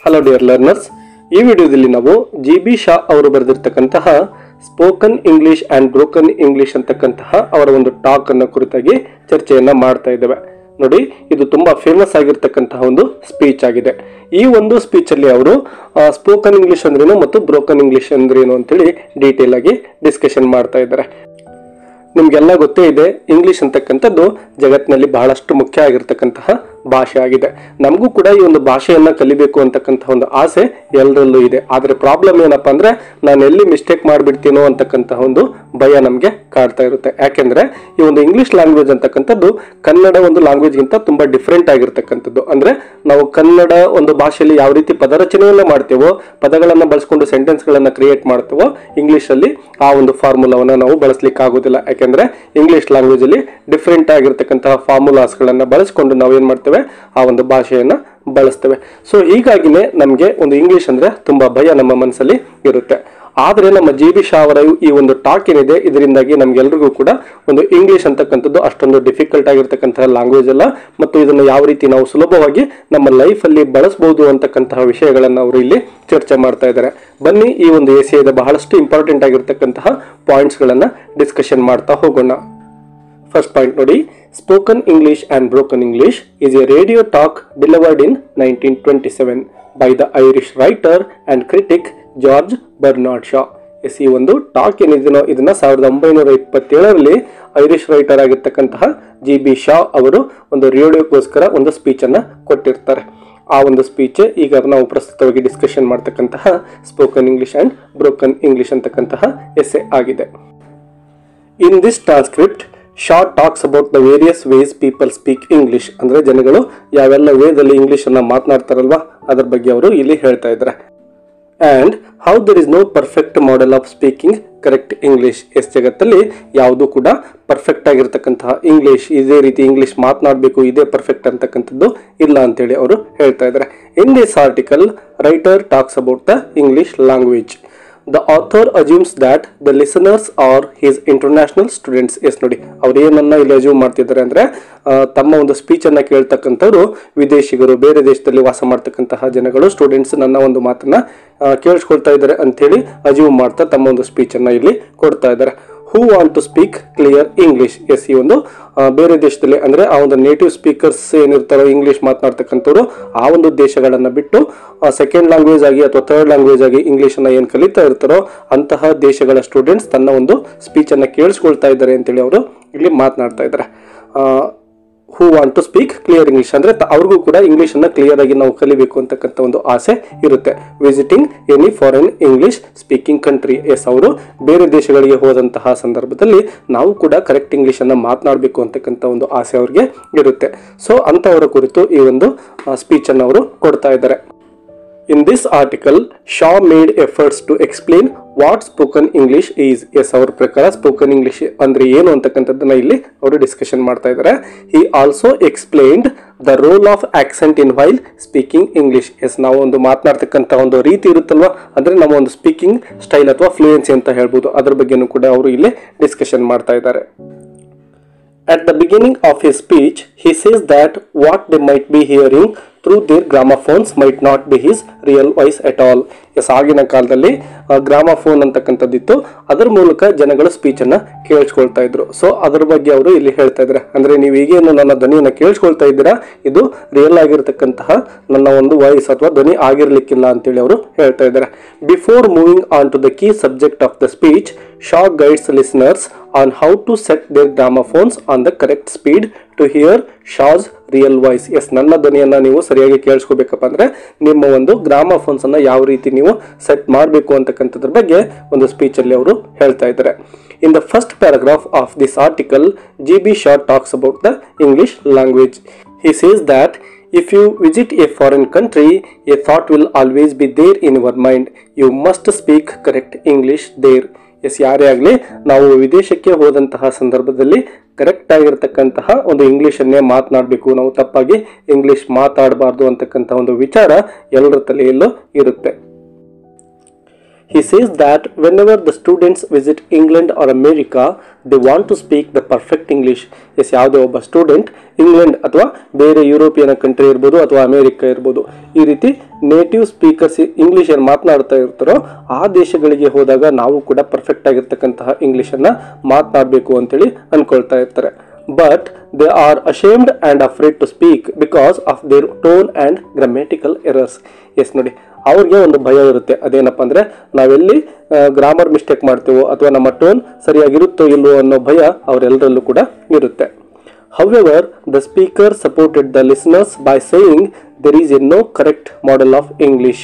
Hello dear learners, ಈ ವಿಡಿಯೋದಲ್ಲಿ ನಾವು ಜಿ.ಬಿ. ಶಾ ಅವರು ಬರೆದಿರ್ತಕ್ಕಂತಹ spoken English and broken English ಅಂತಕ್ಕಂತಹ ಅವರ ಒಂದು ಟಾಕ್ ಅನ್ನ ಕುರಿತಾಗಿ ಚರ್ಚೆಯನ್ನ ಮಾಡ್ತಾ ಇದ್ದೇವೆ. ನೋಡಿ, ಇದು ತುಂಬಾ ಫೇಮಸ್ ಆಗಿರ್ತಕ್ಕಂತಹ ಒಂದು ಸ್ಪೀಚ್ ಆಗಿದೆ. ಈ ಒಂದು ಸ್ಪೀಚ್ ಅಲ್ಲಿ ಅವರು ಸ್ಪೋಕನ್ ಇಂಗ್ಲಿಷ್ ಅಂದ್ರೇನು ಮತ್ತು ಬ್ರೋಕನ್ ಇಂಗ್ಲಿಷ್ ಅಂದ್ರೇನು ಅಂತೇಳಿ ಡೀಟೇಲ್ ಆಗಿ ಡಿಸ್ಕಷನ್ ಮಾಡ್ತಾ ಇದ್ದಾರೆ. ನಿಮ್ಗೆಲ್ಲ ಗೊತ್ತೇ ಇದೆ, ಇಂಗ್ಲಿಷ್ ಅಂತಕ್ಕಂಥದ್ದು ಜಗತ್ತಿನಲ್ಲಿ ಬಹಳಷ್ಟು ಮುಖ್ಯ ಆಗಿರ್ತಕ್ಕಂತಹ ಭಾಷೆ ಆಗಿದೆ. ನಮಗೂ ಕೂಡ ಈ ಒಂದು ಭಾಷೆಯನ್ನ ಕಲಿಬೇಕು ಅಂತಕ್ಕಂಥ ಒಂದು ಆಸೆ ಎಲ್ಲರಲ್ಲೂ ಇದೆ. ಆದ್ರೆ ಪ್ರಾಬ್ಲಮ್ ಏನಪ್ಪಾ ಅಂದ್ರೆ, ನಾನು ಎಲ್ಲಿ ಮಿಸ್ಟೇಕ್ ಮಾಡ್ಬಿಡ್ತೀನೋ ಅಂತಕ್ಕಂತಹ ಒಂದು ಭಯ ನಮ್ಗೆ ಕಾಡ್ತಾ ಇರುತ್ತೆ. ಯಾಕೆಂದ್ರೆ ಈ ಒಂದು ಇಂಗ್ಲಿಷ್ ಲ್ಯಾಂಗ್ವೇಜ್ ಅಂತಕ್ಕಂಥದ್ದು ಕನ್ನಡ ಒಂದು ಲ್ಯಾಂಗ್ವೇಜ್ ಗಿಂತ ತುಂಬಾ ಡಿಫ್ರೆಂಟ್ ಆಗಿರ್ತಕ್ಕಂಥದ್ದು. ಅಂದ್ರೆ ನಾವು ಕನ್ನಡ ಒಂದು ಭಾಷೆಯಲ್ಲಿ ಯಾವ ರೀತಿ ಪದರಚನೆಯನ್ನ ಮಾಡ್ತೇವೋ, ಪದಗಳನ್ನ ಬಳಸ್ಕೊಂಡು ಸೆಂಟೆನ್ಸ್ ಗಳನ್ನ ಕ್ರಿಯೇಟ್ ಮಾಡ್ತೇವೋ, ಇಂಗ್ಲಿಷ್ ಅಲ್ಲಿ ಆ ಒಂದು ಫಾರ್ಮುಲಾವನ್ನ ನಾವು ಬಳಸಲಿಕ್ಕೆ ಆಗೋದಿಲ್ಲ. ಯಾಕೆಂದ್ರೆ ಇಂಗ್ಲಿಷ್ ಲ್ಯಾಂಗ್ವೇಜ್ ಅಲ್ಲಿ ಡಿಫ್ರೆಂಟ್ ಆಗಿರ್ತಕ್ಕಂತಹ ಫಾರ್ಮುಲಾಸ್ ಗಳನ್ನ ಬಳಸ್ಕೊಂಡು ನಾವು ಏನ್ ಮಾಡ್ತೇವೆ, ಆ ಒಂದು ಭಾಷೆಯನ್ನ ಬಳಸ್ತೇವೆ. ಸೊ ಹೀಗಾಗಿನೇ ನಮ್ಗೆ ಒಂದು ಇಂಗ್ಲಿಷ್ ಅಂದ್ರೆ ತುಂಬಾ ಭಯ ನಮ್ಮ ಮನಸ್ಸಲ್ಲಿ ಇರುತ್ತೆ. ಆದ್ರೆ ನಮ್ಮ ಜಿ.ಬಿ. ಶಾ ಅವರ ಈ ಒಂದು ಟಾಕ್ ಏನಿದೆ, ಇದರಿಂದಾಗಿ ನಮ್ಗೆಲ್ರಿಗೂ ಕೂಡ ಒಂದು ಇಂಗ್ಲಿಷ್ ಅಂತಕ್ಕಂಥದ್ದು ಅಷ್ಟೊಂದು ಡಿಫಿಕಲ್ಟ್ ಆಗಿರ್ತಕ್ಕಂತಹ ಲ್ಯಾಂಗ್ವೇಜ್ ಅಲ್ಲ, ಮತ್ತು ಇದನ್ನು ಯಾವ ರೀತಿ ನಾವು ಸುಲಭವಾಗಿ ನಮ್ಮ ಲೈಫ್ ಅಲ್ಲಿ ಬಳಸಬಹುದು ಅಂತಕ್ಕಂತಹ ವಿಷಯಗಳನ್ನ ಅವರು ಇಲ್ಲಿ ಚರ್ಚೆ ಮಾಡ್ತಾ ಇದ್ದಾರೆ. ಬನ್ನಿ, ಈ ಒಂದು ಎಸೆಯದ ಬಹಳಷ್ಟು ಇಂಪಾರ್ಟೆಂಟ್ ಆಗಿರ್ತಕ್ಕಂತಹ ಪಾಯಿಂಟ್ಸ್ ಗಳನ್ನ ಡಿಸ್ಕಷನ್ ಮಾಡ್ತಾ ಹೋಗೋಣ. ಫಸ್ಟ್ ಪಾಯಿಂಟ್ ನೋಡಿ, spoken English and broken English is a radio talk delivered in 1927 by the Irish writer and critic George Bernard Shaw. ಈ ಒಂದು ಟಾಕ್ ಏನಿದೆಯೋ ಇದನ್ನ 1927ರಲ್ಲಿ ಐರಿಷ್ ರೈಟರ್ ಆಗಿರ್ತಕ್ಕಂತಹ ಜಿ.ಬಿ. ಶಾ ಅವರು ಒಂದು ರೇಡಿಯೋಗೋಸ್ಕರ ಒಂದು ಸ್ಪೀಚ್ ಅನ್ನ ಕೊಟ್ಟಿರ್ತಾರೆ. ಆ ಒಂದು ಸ್ಪೀಚ್ ಈಗ ನಾವು ಪ್ರಸ್ತುತವಾಗಿ ಡಿಸ್ಕಷನ್ ಮಾಡ್ತಕ್ಕಂತಹ spoken English and broken English ಅಂತಕ್ಕಂತಹ ಎಸ್ಸೆ ಆಗಿದೆ. In this transcript Shaw talks about the various ways people speak English. ಅಂದ್ರೆ ಜನಗಳು ಯಾವೆಲ್ಲ ವೇದಲ್ಲಿ ಇಂಗ್ಲಿಷ್ ಅನ್ನ ಮಾತನಾಡ್ತಾರಲ್ವಾ, ಅದರ ಬಗ್ಗೆ ಅವರು ಇಲ್ಲಿ ಹೇಳ್ತಾ ಇದ್ದಾರೆ. And how there is no perfect model of speaking correct English. ಜಗತ್ತಲ್ಲಿ ಯಾವುದು ಕೂಡ ಪರ್ಫೆಕ್ಟ್ ಆಗಿರ್ತಕ್ಕಂತಹ ಇಂಗ್ಲಿಷ್, ಇದೇ ರೀತಿ ಇಂಗ್ಲಿಷ್ ಮಾತನಾಡಬೇಕು, ಇದೇ ಪರ್ಫೆಕ್ಟ್ ಅಂತಕ್ಕಂಥದ್ದು ಇಲ್ಲ ಅಂತೇಳಿ ಅವರು ಹೇಳ್ತಾ ಇದ್ದಾರೆ. In this article writer tax about the English language. The author assumes that the listeners are his international students. Yes ನೋಡಿ, ಅವ್ರು ಏನನ್ನ ಇಲ್ಲಿ ಅಸ್ಯೂಮ್ ಮಾಡ್ತಿದ್ದಾರೆ ಅಂದ್ರೆ, ತಮ್ಮ ಒಂದು ಸ್ಪೀಚ್ ಅನ್ನ ಕೇಳ್ತಕ್ಕಂಥವ್ರು ವಿದೇಶಿಗರು, ಬೇರೆ ದೇಶದಲ್ಲಿ ವಾಸ ಮಾಡ್ತಕ್ಕಂತಹ ಜನಗಳು, ಸ್ಟೂಡೆಂಟ್ಸ್ ನನ್ನ ಒಂದು ಮಾತನ್ನ ಕೇಳಿಸ್ಕೊಳ್ತಾ ಇದ್ದಾರೆ ಅಂತ ಹೇಳಿ ಅಸ್ಯೂಮ್ ಮಾಡ್ತಾ ತಮ್ಮ ಒಂದು ಸ್ಪೀಚ್ ಅನ್ನ ಇಲ್ಲಿ ಕೊಡ್ತಾ ಇದ್ದಾರೆ. Who want to speak clear English. Yes, ಈ ಒಂದು ಬೇರೆ ದೇಶದಲ್ಲಿ ಅಂದ್ರೆ ಆ ಒಂದು ನೇಟಿವ್ ಸ್ಪೀಕರ್ಸ್ ಏನಿರ್ತಾರೋ ಇಂಗ್ಲಿಷ್ ಮಾತನಾಡ್ತಕ್ಕಂಥವ್ರು, ಆ ಒಂದು ದೇಶಗಳನ್ನ ಬಿಟ್ಟು ಸೆಕೆಂಡ್ ಲ್ಯಾಂಗ್ವೇಜ್ ಆಗಿ ಅಥವಾ ಥರ್ಡ್ ಲ್ಯಾಂಗ್ವೇಜ್ ಆಗಿ ಇಂಗ್ಲಿಷ್ ಅನ್ನ ಏನ್ ಕಲಿತಾ ಇರ್ತಾರೋ ಅಂತಹ ದೇಶಗಳ ಸ್ಟೂಡೆಂಟ್ಸ್ ತನ್ನ ಒಂದು ಸ್ಪೀಚ್ ಅನ್ನ ಕೇಳಿಸ್ಕೊಳ್ತಾ ಇದ್ದಾರೆ ಅಂತೇಳಿ ಅವರು ಇಲ್ಲಿ ಮಾತನಾಡ್ತಾ ಇದ್ದಾರೆ. Who want to speak clear English ಅಂದ್ರೆ ಅವ್ರಿಗೂ ಕೂಡ ಇಂಗ್ಲಿಷ್ ಅನ್ನ ಕ್ಲಿಯರ್ ಆಗಿ ನಾವು ಕಲಿಬೇಕು ಅಂತಕ್ಕಂಥ ಒಂದು ಆಸೆ ಇರುತ್ತೆ. Visiting any foreign English speaking country. Yes, ಅವರು ಬೇರೆ ದೇಶಗಳಿಗೆ ಹೋದಂತಹ ಸಂದರ್ಭದಲ್ಲಿ ನಾವು ಕೂಡ ಕರೆಕ್ಟ್ ಇಂಗ್ಲಿಷ್ ಅನ್ನ ಮಾತನಾಡಬೇಕು ಅಂತಕ್ಕಂಥ ಒಂದು ಆಸೆ ಅವ್ರಿಗೆ ಇರುತ್ತೆ. ಸೊ ಅಂತವರ ಕುರಿತು ಈ ಒಂದು ಸ್ಪೀಚ್ ಅನ್ನು ಅವರು ಕೊಡ್ತಾ ಇದ್ದಾರೆ. In this article, Shaw made efforts to explain what spoken English is. Yes, ಅವರ ಪ್ರಕಾರ ಸ್ಪೋಕನ್ ಇಂಗ್ಲಿಷ್ ಅಂದ್ರೆ ಏನು ಅಂತಕ್ಕಂಥದ್ದನ್ನ ಇಲ್ಲಿ ಅವರು ಡಿಸ್ಕಷನ್ ಮಾಡ್ತಾ ಇದ್ದಾರೆ. He also explained the role of accent in while speaking English. Yes, ನಾವು ಒಂದು ಮಾತನಾಡ್ತಕ್ಕಂಥ ಒಂದು ರೀತಿ ಇರುತ್ತಲ್ವಾ, ಅಂದ್ರೆ ನಮ್ಮ ಒಂದು ಸ್ಪೀಕಿಂಗ್ ಸ್ಟೈಲ್ ಅಥವಾ ಫ್ಲೂಯೆನ್ಸಿ ಅಂತ ಹೇಳ್ಬೋದು, ಅದ್ರ ಬಗ್ಗೆನೂ ಕೂಡ ಅವರು ಇಲ್ಲಿ ಡಿಸ್ಕಷನ್ ಮಾಡ್ತಾ ಇದ್ದಾರೆ. At the beginning of his speech, he says that what they might be hearing through their gramophones might not be his real voice at all. Yes, ಆಗಿನ ಕಾಲದಲ್ಲಿ ಗ್ರಾಮಫೋನ್ ಅಂತಕ್ಕಂಥದ್ದಿತ್ತು, ಅದರ ಮೂಲಕ ಜನಗಳು ಸ್ಪೀಚ್ ಅನ್ನ ಕೇಳಿಸ್ಕೊಳ್ತಾ ಇದ್ರು. ಸೊ ಅದ್ರ ಬಗ್ಗೆ ಅವರು ಇಲ್ಲಿ ಹೇಳ್ತಾ ಇದ್ದಾರೆ. ಅಂದ್ರೆ ನೀವು ಈಗೇನು ನನ್ನ ಧ್ವನಿಯನ್ನ ಕೇಳಿಸ್ಕೊಳ್ತಾ ಇದ್ದೀರಾ, ಇದು ರಿಯಲ್ ಆಗಿರ್ತಕ್ಕಂತಹ ನನ್ನ ಒಂದು ವಾಯ್ಸ್ ಅಥವಾ ಧ್ವನಿ ಆಗಿರ್ಲಿಕ್ಕಿಲ್ಲ ಅಂತೇಳಿ ಅವರು ಹೇಳ್ತಾ ಇದ್ದಾರೆ. Before moving on to the key subject of the speech, Shaw guides listeners on how to set their gramophones on the correct speed to hear Shaw's real voice. Yes, ನನ್ನ ಧ್ವನಿಯನ್ನ ನೀವು ಸರಿಯಾಗಿ ಕೇಳಿಸ್ಕೋಬೇಕಪ್ಪ ಅಂದ್ರೆ ನಿಮ್ಮ ಒಂದು ಗ್ರಾಮಫೋನ್ಸ್ ಅನ್ನ ಯಾವ ರೀತಿ ನೀವು ಸೆಟ್ ಮಾಡಬೇಕು ಅಂತಕ್ಕಂಥದ್ರ ಬಗ್ಗೆ ಒಂದು ಸ್ಪೀಚ್ ಅಲ್ಲಿ ಅವರು ಹೇಳ್ತಾ ಇದ್ದಾರೆ. In the first paragraph of this article, G B. Shaw talks about the English language. He says that if you visit a foreign country, a thought will always be there in your mind. You must speak correct English there. Yes, ಯಾರೇ ಆಗಲಿ ನಾವು ವಿದೇಶಕ್ಕೆ ಹೋದಂತಹ ಸಂದರ್ಭದಲ್ಲಿ correct ಆಗಿರ್ತಕ್ಕಂತಹ ಒಂದು English ಅನ್ನೇ ಮಾತನಾಡಬೇಕು, ನಾವು ತಪ್ಪಾಗಿ ಇಂಗ್ಲಿಷ್ ಮಾತಾಡಬಾರ್ದು ಅಂತಕ್ಕಂಥ ಒಂದು ವಿಚಾರ ಎಲ್ಲರ ತಲೆಯಲ್ಲೂ ಇರುತ್ತೆ. He says that whenever the students visit England or America, they want to speak the perfect English. Yes, ಯಾವುದೇ ಒಬ್ಬ ಸ್ಟೂಡೆಂಟ್ ಇಂಗ್ಲೆಂಡ್ ಅಥವಾ ಬೇರೆ ಯುರೋಪಿಯನ್ ಕಂಟ್ರಿ ಇರ್ಬೋದು ಅಥವಾ ಅಮೆರಿಕ ಇರ್ಬೋದು, ಈ ರೀತಿ ನೇಟಿವ್ ಸ್ಪೀಕರ್ಸ್ ಇಂಗ್ಲಿಷ್ ಏನು ಮಾತನಾಡ್ತಾ ಇರ್ತಾರೋ ಆ ದೇಶಗಳಿಗೆ ಹೋದಾಗ ನಾವು ಕೂಡ ಪರ್ಫೆಕ್ಟ್ ಆಗಿರ್ತಕ್ಕಂತಹ ಇಂಗ್ಲಿಷನ್ನು ಮಾತನಾಡಬೇಕು ಅಂತೇಳಿ ಅನ್ಕೊಳ್ತಾ ಇರ್ತಾರೆ. But they are ashamed and afraid to speak because of their tone and grammatical errors. Yes ನೋಡಿ, ಅವ್ರಿಗೆ ಒಂದು ಭಯ ಇರುತ್ತೆ. ಅದೇನಪ್ಪ ಅಂದರೆ ನಾವೆಲ್ಲಿ ಗ್ರಾಮರ್ ಮಿಸ್ಟೇಕ್ ಮಾಡ್ತೀವೋ ಅಥವಾ ನಮ್ಮ ಟೋನ್ ಸರಿಯಾಗಿರುತ್ತೋ ಇಲ್ವೋ ಅನ್ನೋ ಭಯ ಅವರೆಲ್ಲರಲ್ಲೂ ಕೂಡ ಇರುತ್ತೆ. However, the speaker supported the listeners by saying there is no correct model of English.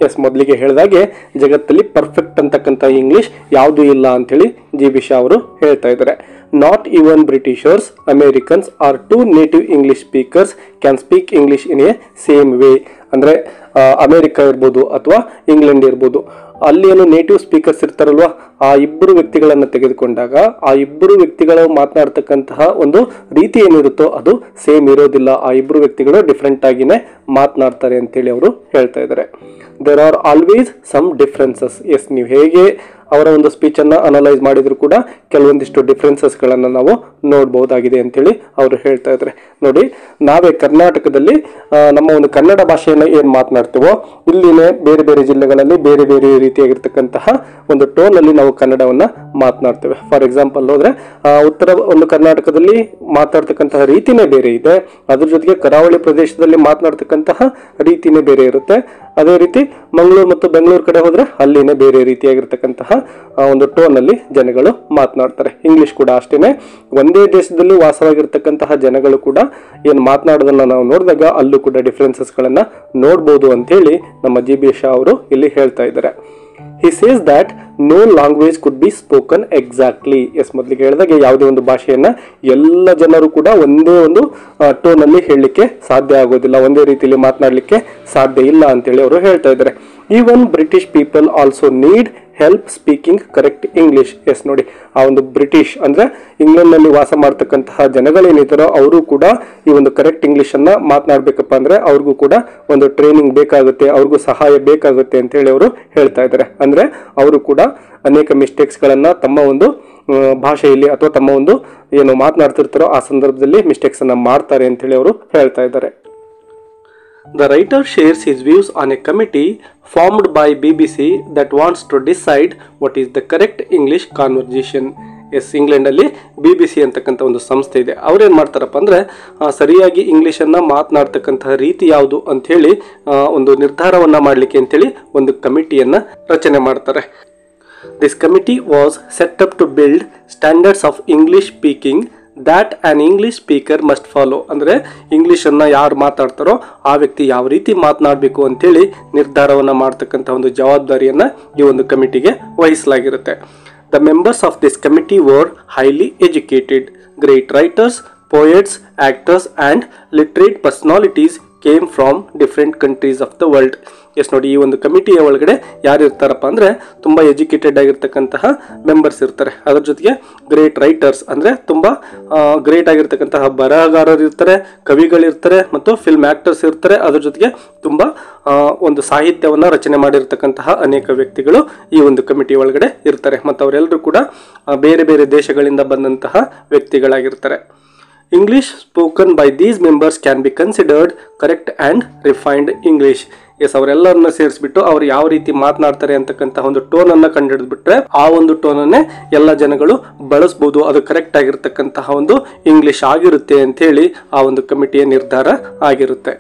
Yes, ಮೊದಲಿಗೆ ಹೇಳಿದಾಗೆ ಜಗತ್ತಲ್ಲಿ ಪರ್ಫೆಕ್ಟ್ ಅಂತಕ್ಕಂಥ ಇಂಗ್ಲಿಷ್ ಯಾವುದೂ ಇಲ್ಲ ಅಂಥೇಳಿ ಜಿ.ಬಿ. ಶಾ ಅವರು ಹೇಳ್ತಾ ಇದ್ದಾರೆ. Not even Britishers, Americans are to native English speakers can speak English in a same way. ಅಂದರೆ ಅಮೇರಿಕ ಇರ್ಬೋದು ಅಥವಾ ಇಂಗ್ಲೆಂಡ್ ಇರ್ಬೋದು, ಅಲ್ಲಿ ಏನು ನೇಟಿವ್ ಸ್ಪೀಕರ್ಸ್ ಇರ್ತಾರಲ್ವ, ಆ ಇಬ್ಬರು ವ್ಯಕ್ತಿಗಳನ್ನು ತೆಗೆದುಕೊಂಡಾಗ ಆ ಇಬ್ಬರು ವ್ಯಕ್ತಿಗಳು ಮಾತನಾಡ್ತಕ್ಕಂತಹ ಒಂದು ರೀತಿ ಏನಿರುತ್ತೋ ಅದು ಸೇಮ್ ಇರೋದಿಲ್ಲ. ಆ ಇಬ್ಬರು ವ್ಯಕ್ತಿಗಳು ಡಿಫ್ರೆಂಟ್ ಆಗಿನೇ ಮಾತನಾಡ್ತಾರೆ ಅಂತೇಳಿ ಅವರು ಹೇಳ್ತಾ ಇದ್ದಾರೆ. There are always some differences. Yes, ನೀವು ಹೇಗೆ ಅವರ ಒಂದು ಸ್ಪೀಚನ್ನು ಅನಲೈಸ್ ಮಾಡಿದ್ರು ಕೂಡ ಕೆಲವೊಂದಿಷ್ಟು ಡಿಫ್ರೆನ್ಸಸ್ಗಳನ್ನು ನಾವು ನೋಡ್ಬೋದಾಗಿದೆ ಅಂತೇಳಿ ಅವರು ಹೇಳ್ತಾ ಇದ್ದಾರೆ. ನೋಡಿ, ನಾವೇ ಕರ್ನಾಟಕದಲ್ಲಿ ನಮ್ಮ ಒಂದು ಕನ್ನಡ ಭಾಷೆಯನ್ನು ಏನು ಮಾತನಾಡ್ತೀವೋ ಇಲ್ಲಿನೇ ಬೇರೆ ಬೇರೆ ಜಿಲ್ಲೆಗಳಲ್ಲಿ ಬೇರೆ ಬೇರೆ ರೀತಿಯಾಗಿರ್ತಕ್ಕಂತಹ ಒಂದು ಟೋನಲ್ಲಿ ನಾವು ಕನ್ನಡವನ್ನು ಮಾತನಾಡ್ತೇವೆ. ಫಾರ್ ಎಕ್ಸಾಂಪಲ್ ಹೋದ್ರೆ ಉತ್ತರ ಒಂದು ಕರ್ನಾಟಕದಲ್ಲಿ ಮಾತನಾಡ್ತಕ್ಕಂತಹ ರೀತಿನೇ ಬೇರೆ ಇದೆ, ಅದ್ರ ಜೊತೆಗೆ ಕರಾವಳಿ ಪ್ರದೇಶದಲ್ಲಿ ಮಾತನಾಡ್ತಕ್ಕಂತಹ ರೀತಿನೇ ಬೇರೆ ಇರುತ್ತೆ. ಅದೇ ರೀತಿ ಮಂಗಳೂರು ಮತ್ತು ಬೆಂಗಳೂರು ಕಡೆ ಹೋದ್ರೆ ಅಲ್ಲಿನೇ ಬೇರೆ ರೀತಿಯಾಗಿರ್ತಕ್ಕಂತಹ ಒಂದು ಟೋನಲ್ಲಿ ಜನಗಳು ಮಾತನಾಡ್ತಾರೆ. ಇಂಗ್ಲಿಷ್ ಕೂಡ ಅಷ್ಟೇನೆ, ಒಂದೇ ದೇಶದಲ್ಲಿ ವಾಸವಾಗಿರ್ತಕ್ಕಂತಹ ಜನಗಳು ಕೂಡ ಏನು ಮಾತನಾಡೋದನ್ನ ನಾವು ನೋಡಿದಾಗ ಅಲ್ಲೂ ಕೂಡ ಡಿಫ್ರೆನ್ಸಸ್ಗಳನ್ನ ನೋಡ್ಬೋದು ಅಂತೇಳಿ ನಮ್ಮ ಜಿ.ಬಿ. ಶಾ ಅವರು ಇಲ್ಲಿ ಹೇಳ್ತಾ ಇದ್ದಾರೆ. He says that no language could be spoken exactly. Yes, ಮೊದಲಿಗೆ ಹೇಳಿದಾಗ ಯಾವುದೇ ಒಂದು ಭಾಷೆಯನ್ನ ಎಲ್ಲ ಜನರು ಕೂಡ ಒಂದೇ ಒಂದು ಟೋನಲ್ಲಿ ಹೇಳಲಿಕ್ಕೆ ಸಾಧ್ಯ ಆಗೋದಿಲ್ಲ, ಒಂದೇ ರೀತಿಯಲ್ಲಿ ಮಾತನಾಡಲಿಕ್ಕೆ ಸಾಧ್ಯ ಇಲ್ಲ ಅಂತೇಳಿ ಅವರು ಹೇಳ್ತಾ ಇದ್ದಾರೆ. Even British people also need help speaking correct English. Yes ನೋಡಿ, ಆ ಒಂದು ಬ್ರಿಟಿಷ್ ಅಂದ್ರೆ ಇಂಗ್ಲೆಂಡ್ನಲ್ಲಿ ವಾಸ ಮಾಡ್ತಕ್ಕಂತಹ ಜನಗಳೇನಿದ್ದಾರೋ ಅವರು ಕೂಡ ಈ ಒಂದು ಕರೆಕ್ಟ್ ಇಂಗ್ಲಿಷನ್ನು ಮಾತನಾಡಬೇಕಪ್ಪ ಅಂದ್ರೆ ಅವ್ರಿಗೂ ಕೂಡ ಒಂದು ಟ್ರೈನಿಂಗ್ ಬೇಕಾಗುತ್ತೆ, ಅವ್ರಿಗೂ ಸಹಾಯ ಬೇಕಾಗುತ್ತೆ ಅಂತ ಹೇಳಿ ಅವರು ಹೇಳ್ತಾ ಇದ್ದಾರೆ. ಅಂದ್ರೆ ಅವರು ಕೂಡ ಅನೇಕ ಮಿಸ್ಟೇಕ್ಸ್ಗಳನ್ನು ತಮ್ಮ ಒಂದು ಭಾಷೆಯಲ್ಲಿ ಅಥವಾ ತಮ್ಮ ಒಂದು ಏನು ಮಾತನಾಡ್ತಿರ್ತಾರೋ ಆ ಸಂದರ್ಭದಲ್ಲಿ ಮಿಸ್ಟೇಕ್ಸ್ ಅನ್ನ ಮಾಡ್ತಾರೆ ಅಂತ ಹೇಳಿ ಅವರು ಹೇಳ್ತಾ ಇದ್ದಾರೆ. The writer shares his views on a committee formed by BBC that wants to decide what is the correct English conversation. Yes, ಇಂಗ್ಲೆಂಡಲ್ಲಿ BBC ಅಂತಕ್ಕಂಥ ಒಂದು ಸಂಸ್ಥೆ ಇದೆ. ಅವ್ರೇನು ಮಾಡ್ತಾರಪ್ಪ ಅಂದರೆ ಸರಿಯಾಗಿ ಇಂಗ್ಲೀಷನ್ನು ಮಾತನಾಡ್ತಕ್ಕಂತಹ ರೀತಿ ಯಾವುದು ಅಂಥೇಳಿ ಒಂದು ನಿರ್ಧಾರವನ್ನು ಮಾಡಲಿಕ್ಕೆ ಅಂತೇಳಿ ಒಂದು ಕಮಿಟಿಯನ್ನು ರಚನೆ ಮಾಡ್ತಾರೆ. This committee was set up to build standards of English speaking that an English speaker must follow. ಅಂದರೆ ಇಂಗ್ಲೀಷನ್ನು ಯಾರು ಮಾತಾಡ್ತಾರೋ ಆ ವ್ಯಕ್ತಿ ಯಾವ ರೀತಿ ಮಾತನಾಡಬೇಕು ಅಂತೇಳಿ ನಿರ್ಧಾರವನ್ನು ಮಾಡ್ತಕ್ಕಂಥ ಒಂದು ಜವಾಬ್ದಾರಿಯನ್ನು ಈ ಒಂದು ಕಮಿಟಿಗೆ ವಹಿಸಲಾಗಿರುತ್ತೆ. The members of this committee were highly educated, great writers, poets, actors and literate personalities came from different countries of the world. Yes ನೋಡಿ, ಈ ಒಂದು ಕಮಿಟಿಯ ಒಳಗಡೆ ಯಾರು ಇರ್ತಾರಪ್ಪ ಅಂದರೆ ತುಂಬ ಎಜುಕೇಟೆಡ್ ಆಗಿರ್ತಕ್ಕಂತಹ ಮೆಂಬರ್ಸ್ ಇರ್ತಾರೆ. ಅದ್ರ ಜೊತೆಗೆ ಗ್ರೇಟ್ ರೈಟರ್ಸ್ ಅಂದರೆ ತುಂಬ ಗ್ರೇಟ್ ಆಗಿರ್ತಕ್ಕಂತಹ ಬರಹಗಾರರು ಇರ್ತಾರೆ, ಕವಿಗಳಿರ್ತಾರೆ ಮತ್ತು ಫಿಲ್ಮ್ ಆ್ಯಕ್ಟರ್ಸ್ ಇರ್ತಾರೆ. ಅದ್ರ ಜೊತೆಗೆ ತುಂಬ ಒಂದು ಸಾಹಿತ್ಯವನ್ನು ರಚನೆ ಮಾಡಿರ್ತಕ್ಕಂತಹ ಅನೇಕ ವ್ಯಕ್ತಿಗಳು ಈ ಒಂದು ಕಮಿಟಿ ಒಳಗಡೆ ಇರ್ತಾರೆ ಮತ್ತು ಅವರೆಲ್ಲರೂ ಕೂಡ ಬೇರೆ ಬೇರೆ ದೇಶಗಳಿಂದ ಬಂದಂತಹ ವ್ಯಕ್ತಿಗಳಾಗಿರ್ತಾರೆ. English spoken by these members can be considered correct and refined English. Yes, ಅವರೆಲ್ಲರನ್ನ ಸೇರಿಸ್ಬಿಟ್ಟು ಅವ್ರು ಯಾವ ರೀತಿ ಮಾತನಾಡ್ತಾರೆ ಅಂತಕ್ಕಂಥ ಒಂದು ಟೋನನ್ನು ಕಂಡುಹಿಡಿದ್ಬಿಟ್ರೆ ಆ ಒಂದು ಟೋನನ್ನೇ ಎಲ್ಲ ಜನಗಳು ಬಳಸ್ಬೋದು, ಅದು ಕರೆಕ್ಟ್ ಆಗಿರ್ತಕ್ಕಂತಹ ಒಂದು ಇಂಗ್ಲಿಷ್ ಆಗಿರುತ್ತೆ ಅಂತೇಳಿ ಆ ಒಂದು ಕಮಿಟಿಯ ನಿರ್ಧಾರ ಆಗಿರುತ್ತೆ.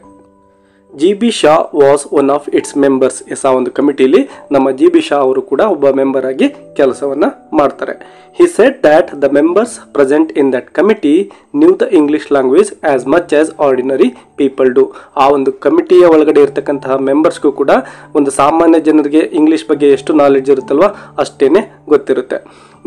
G B. Shaw was one of its members. Yes, ಆ ಒಂದು ಕಮಿಟಿಲಿ ನಮ್ಮ ಜಿ.ಬಿ. ಶಾ ಅವರು ಕೂಡ ಒಬ್ಬ ಮೆಂಬರ್ ಆಗಿ ಕೆಲಸವನ್ನ ಮಾಡ್ತಾರೆ. He said that the members present in that committee knew the English language as much as ordinary people do. ಆ ಒಂದು ಕಮಿಟಿಯ ಒಳಗಡೆ ಇರ್ತಕ್ಕಂತಹ ಮೆಂಬರ್ಸ್ಗೂ ಕೂಡ ಒಂದು ಸಾಮಾನ್ಯ ಜನರಿಗೆ ಇಂಗ್ಲಿಷ್ ಬಗ್ಗೆ ಎಷ್ಟು ನಾಲೆಡ್ಜ್ ಇರುತ್ತಲ್ವ ಅಷ್ಟೇನೆ ಗೊತ್ತಿರುತ್ತೆ.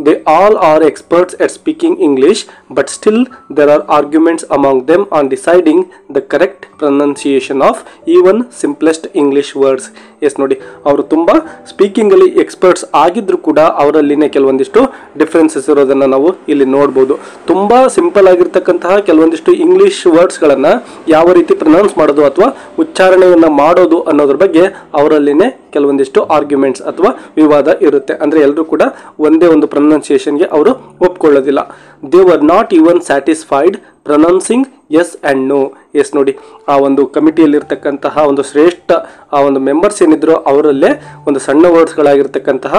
They all are experts at speaking English, but still there are arguments among them on deciding the correct pronunciation of even simplest English words. Yes ನೋಡಿ, ಅವರು ತುಂಬ ಸ್ಪೀಕಿಂಗಲ್ಲಿ ಎಕ್ಸ್ಪರ್ಟ್ಸ್ ಆಗಿದ್ರು ಕೂಡ ಅವರಲ್ಲಿನೇ ಕೆಲವೊಂದಿಷ್ಟು ಡಿಫ್ರೆನ್ಸಸ್ ಇರೋದನ್ನು ನಾವು ಇಲ್ಲಿ ನೋಡ್ಬೋದು. ತುಂಬ ಸಿಂಪಲ್ ಆಗಿರ್ತಕ್ಕಂತಹ ಕೆಲವೊಂದಿಷ್ಟು ಇಂಗ್ಲಿಷ್ ವರ್ಡ್ಸ್ಗಳನ್ನು ಯಾವ ರೀತಿ ಪ್ರೊನೌನ್ಸ್ ಮಾಡೋದು ಅಥವಾ ಉಚ್ಚಾರಣೆಯನ್ನು ಮಾಡೋದು ಅನ್ನೋದ್ರ ಬಗ್ಗೆ ಅವರಲ್ಲಿನೇ ಕೆಲವೊಂದಿಷ್ಟು ಆರ್ಗ್ಯುಮೆಂಟ್ಸ್ ಅಥವಾ ವಿವಾದ ಇರುತ್ತೆ. ಅಂದರೆ ಎಲ್ಲರೂ ಕೂಡ ಒಂದೇ ಒಂದು ಪ್ರೊನೌನ್ಸಿಯೇಷನ್ಗೆ ಅವರು ಒಪ್ಕೊಳ್ಳೋದಿಲ್ಲ. They were not even satisfied pronouncing yes and no. Yes ನೋಡಿ, ಆ ಒಂದು ಕಮಿಟಿಯಲ್ಲಿರ್ತಕ್ಕಂತಹ ಒಂದು ಶ್ರೇಷ್ಠ ಆ ಒಂದು ಮೆಂಬರ್ಸ್ ಏನಿದ್ರು ಅವರಲ್ಲೇ ಒಂದು ಸಣ್ಣ ವರ್ಡ್ಸ್ಗಳಾಗಿರ್ತಕ್ಕಂತಹ